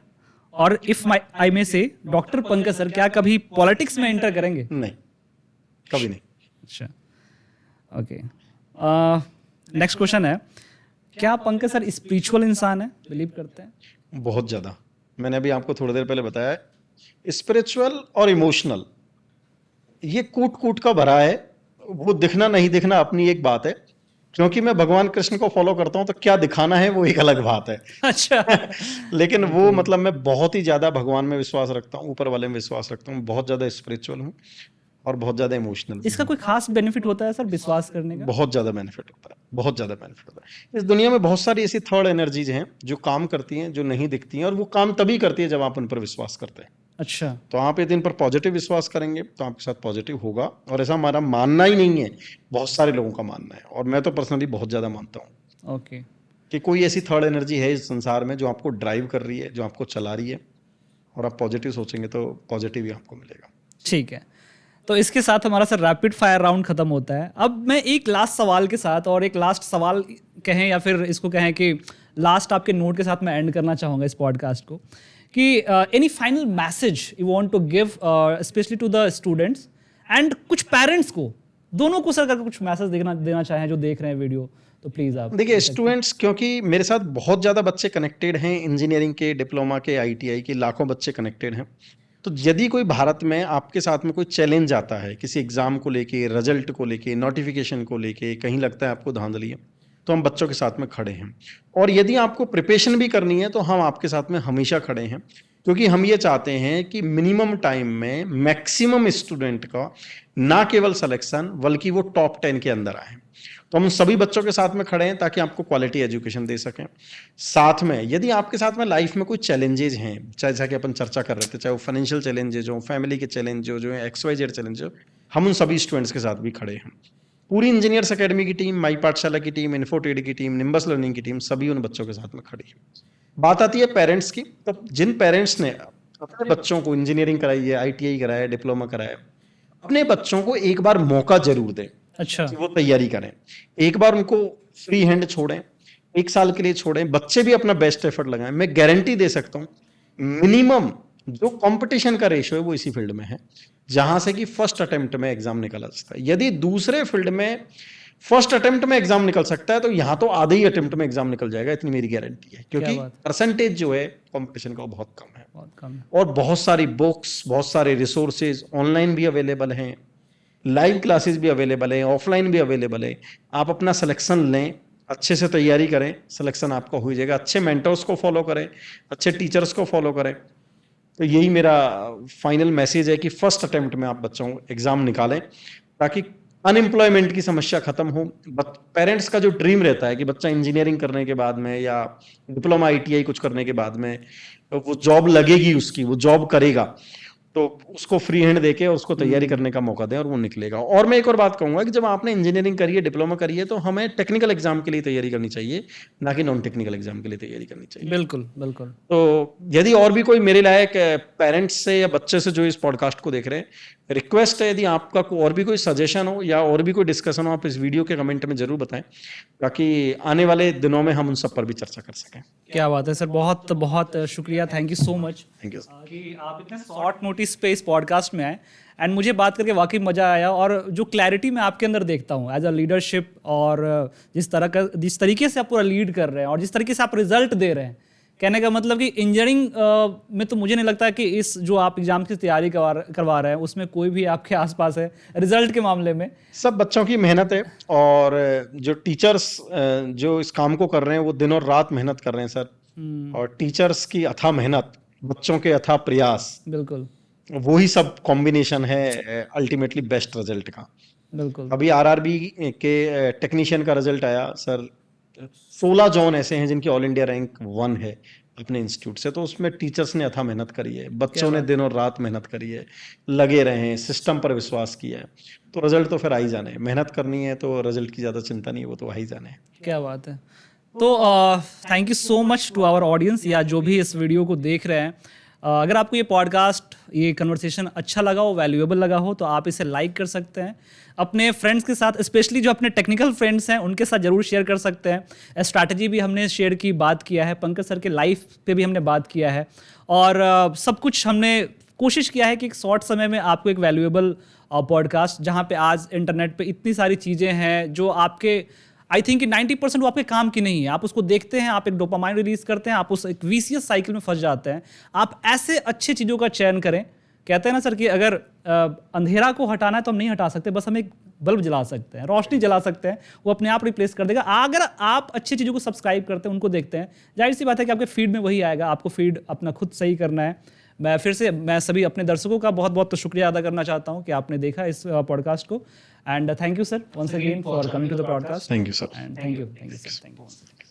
और इफ आई मे से डॉक्टर पंकज सर, क्या कभी पॉलिटिक्स में एंटर करेंगे? नहीं, कभी नहीं। अच्छा, ओके। नेक्स्ट क्वेश्चन है, क्या पंकज सर स्पिरिचुअल इंसान है, बिलीव करते हैं? बहुत ज़्यादा। मैंने अभी आपको थोड़ी देर पहले बताया है, स्पिरिचुअल और इमोशनल ये कूट कूट का भरा है, वो दिखना नहीं दिखना अपनी एक बात है, क्योंकि मैं भगवान कृष्ण को फॉलो करता हूँ तो क्या दिखाना है वो एक अलग बात है। अच्छा। लेकिन वो ओके। मतलब मैं बहुत ही ज्यादा भगवान में विश्वास रखता हूँ, ऊपर वाले में विश्वास रखता हूँ, बहुत ज्यादा स्पिरिचुअल हूँ और बहुत ज्यादा इमोशनल भी इसका हूँ। कोई खास बेनिफिट होता है सर विश्वास करने का? बहुत ज्यादा बेनिफिट होता है, बहुत ज्यादा बेनिफिट होता है। इस दुनिया में बहुत सारी ऐसी थर्ड एनर्जीज हैं जो काम करती हैं, जो नहीं दिखती हैं, और वो काम तभी करती है जब आप उन पर विश्वास करते हैं। अच्छा। तो आप यदि इन पर पॉजिटिव विश्वास करेंगे तो आपके साथ पॉजिटिव होगा, और ऐसा हमारा मानना ही नहीं है, बहुत सारे लोगों का मानना है, और मैं तो पर्सनली बहुत ज्यादा मानता हूँ ओके। कि कोई ऐसी थर्ड एनर्जी है इस संसार में जो आपको ड्राइव कर रही है, जो आपको चला रही है, और आप पॉजिटिव सोचेंगे तो पॉजिटिव ही आपको मिलेगा। ठीक है। तो इसके साथ हमारा सर रैपिड फायर राउंड खत्म होता है। अब मैं एक लास्ट सवाल के साथ, और एक लास्ट सवाल कहें या फिर इसको कहें कि लास्ट आपके नोट के साथ मैं एंड करना चाहूँगा इस पॉडकास्ट को, कि any final message you want to give specially to the students and कुछ पेरेंट्स को, दोनों को सर अगर कुछ मैसेज देना चाहें जो देख रहे हैं वीडियो, तो प्लीज़ आप देखिए दे सकते हैं। स्टूडेंट्स, क्योंकि मेरे साथ बहुत ज़्यादा बच्चे कनेक्टेड हैं, इंजीनियरिंग के, डिप्लोमा के, आईटीआई के लाखों बच्चे कनेक्टेड हैं। तो यदि कोई भारत में आपके साथ में कोई चैलेंज आता है किसी एग्जाम को लेके, रिजल्ट को लेके, नोटिफिकेशन को लेके, कहीं लगता है आपको धांधली है, तो हम बच्चों के साथ में खड़े हैं। और यदि आपको प्रिपरेशन भी करनी है तो हम आपके साथ में हमेशा खड़े हैं, क्योंकि हम ये चाहते हैं कि मिनिमम टाइम में मैक्सिमम स्टूडेंट का ना केवल सिलेक्शन बल्कि वो टॉप 10 के अंदर आए। तो हम सभी बच्चों के साथ में खड़े हैं ताकि आपको क्वालिटी एजुकेशन दे सकें। साथ में यदि आपके साथ में लाइफ में कोई चैलेंजेज हैं, चाहे जैसा कि अपन चर्चा कर रहे थे, चाहे वो फाइनेंशियल चैलेंजेज हो, फैमिली के चैलेंज हो, जो XYZ चैलेंज हो, हम उन सभी स्टूडेंट्स के साथ भी खड़े हैं। पूरी इंजीनियर्स अकेडमी की टीम, माई पाठशाला की टीम, इन्फोटेड की टीम, निम्बस लर्निंग की टीम, सभी उन बच्चों के साथ में खड़ी है। बात आती है पेरेंट्स की, तो जिन पेरेंट्स ने अपने बच्चों को इंजीनियरिंग कराई है, ITI कराया है, डिप्लोमा कराया है, अपने बच्चों को एक बार मौका जरूर दें अच्छा। कि वो तैयारी करें। एक बार उनको फ्री हैंड छोड़ें, 1 साल के लिए छोड़ें, बच्चे भी अपना बेस्ट एफर्ट लगाएं। मैं गारंटी दे सकता हूं मिनिमम जो कंपटीशन का रेशियो है वो इसी फील्ड में है, जहां से कि फर्स्ट अटेम्प्ट में एग्जाम निकला जाता है। यदि दूसरे फील्ड में फर्स्ट अटेम्प्ट में एग्जाम निकल सकता है तो यहां तो आधे ही अटेम्प्ट में एग्जाम निकल जाएगा, इतनी मेरी गारंटी है, क्या क्योंकि बात, परसेंटेज जो है कंपटीशन का वो बहुत कम है। बहुत कम है। और बहुत सारी बुक्स, बहुत सारे रिसोर्सेज ऑनलाइन भी अवेलेबल हैं, लाइव क्लासेस भी अवेलेबल है, ऑफलाइन भी अवेलेबल है। आप अपना सिलेक्शन लें, अच्छे से तैयारी करें, सिलेक्शन आपका हो जाएगा। अच्छे मेंटर्स को फॉलो करें, अच्छे टीचर्स को फॉलो करें। तो यही मेरा फाइनल मैसेज है कि फर्स्ट अटेम्प्ट में आप बच्चों को एग्जाम निकालें ताकि अनएम्प्लॉयमेंट की समस्या खत्म हो। पेरेंट्स का जो ड्रीम रहता है कि बच्चा इंजीनियरिंग करने के बाद में या डिप्लोमा ITI कुछ करने के बाद में वो जॉब लगेगी, उसकी वो जॉब करेगा, तो उसको फ्री हैंड देके और उसको तैयारी करने का मौका दें और वो निकलेगा। और मैं एक और बात कहूंगा कि जब आपने इंजीनियरिंग करी है, डिप्लोमा करी है, तो हमें टेक्निकल एग्जाम के लिए तैयारी करनी चाहिए, ना कि नॉन टेक्निकल एग्जाम के लिए तैयारी करनी चाहिए। बिल्कुल बिल्कुल। तो यदि और भी कोई मेरे लायक पेरेंट्स से या बच्चे से जो इस पॉडकास्ट को देख रहे हैं, रिक्वेस्ट है, यदि आपका और भी कोई सजेशन हो या और भी कोई डिस्कशन हो, आप इस वीडियो के कमेंट में जरूर बताएं, ताकि आने वाले दिनों में हम उन सब पर भी चर्चा कर सकें। क्या बात है सर, बहुत बहुत शुक्रिया, thank you so much thank you. कि आप इतने शॉर्ट नोटिस पे इस पॉडकास्ट में आए। एंड मुझे बात करके वाकई मज़ा आया, और जो क्लैरिटी मैं आपके अंदर देखता हूँ एज अ लीडरशिप, और जिस तरीके से आप पूरा लीड कर रहे हैं और जिस तरीके से आप रिजल्ट दे रहे हैं, कहने का मतलब कि इंजीनियरिंग में तो मुझे नहीं लगता कि इस जो आप एग्जाम की तैयारी करवा रहे हैं उसमें कोई भी आपके आसपास है रिजल्ट के मामले में। सब बच्चों की मेहनत है, और जो टीचर्स जो इस काम को कर रहे हैं वो दिन और रात मेहनत कर रहे हैं सर। और टीचर्स की अथाह मेहनत, बच्चों के अथाह प्रयास, बिल्कुल वो ही सब कॉम्बिनेशन है अल्टीमेटली बेस्ट रिजल्ट का। बिल्कुल। अभी RRB के टेक्नीशियन का रिजल्ट आया सर, 16 जॉन ऐसे हैं जिनकी ऑल इंडिया रैंक 1 है अपने इंस्टीट्यूट से। तो उसमें टीचर्स ने अथाह मेहनत करी है, बच्चों ने दिन और रात मेहनत करी है, लगे रहे हैं, सिस्टम पर विश्वास किया है, तो रिजल्ट तो फिर आ ही जाने हैं। मेहनत करनी है तो रिजल्ट की ज़्यादा चिंता नहीं है, वो तो आ ही जाने हैं। क्या बात है। तो thank you so much to our audience, या जो भी इस वीडियो को देख रहे हैं। अगर आपको ये पॉडकास्ट, ये कन्वर्सेशन अच्छा लगा हो, वैल्यूएबल लगा हो, तो आप इसे लाइक कर सकते हैं अपने फ्रेंड्स के साथ, स्पेशली जो अपने टेक्निकल फ्रेंड्स हैं उनके साथ जरूर शेयर कर सकते हैं। स्ट्रैटेजी भी हमने शेयर की, बात किया है, पंकज सर के लाइफ पे भी हमने बात किया है, और सब कुछ हमने कोशिश किया है कि एक शॉर्ट समय में आपको एक वैल्यूएबल पॉडकास्ट, जहाँ पे आज इंटरनेट पे इतनी सारी चीज़ें हैं जो आपके, आई थिंक 90% वो आपके काम की नहीं है। आप उसको देखते हैं, आप एक डोपामाइन रिलीज करते हैं, आप उस एक विशियस साइकिल में फंस जाते हैं। आप ऐसे अच्छे चीज़ों का चयन करें। कहते हैं ना सर कि अगर अंधेरा को हटाना है तो हम नहीं हटा सकते, बस हमें एक बल्ब जला सकते हैं, रोशनी जला सकते हैं, वो अपने आप रिप्लेस कर देगा। अगर आप अच्छी चीज़ों को सब्सक्राइब करते हैं, उनको देखते हैं, जाहिर सी बात है कि आपके फीड में वही आएगा। आपको फीड अपना खुद सही करना है। मैं सभी अपने दर्शकों का बहुत बहुत शुक्रिया अदा करना चाहता हूँ कि आपने देखा इस पॉडकास्ट को। And thank you sir once again for coming to the podcast. Thank you sir. And thank you sir, thank you.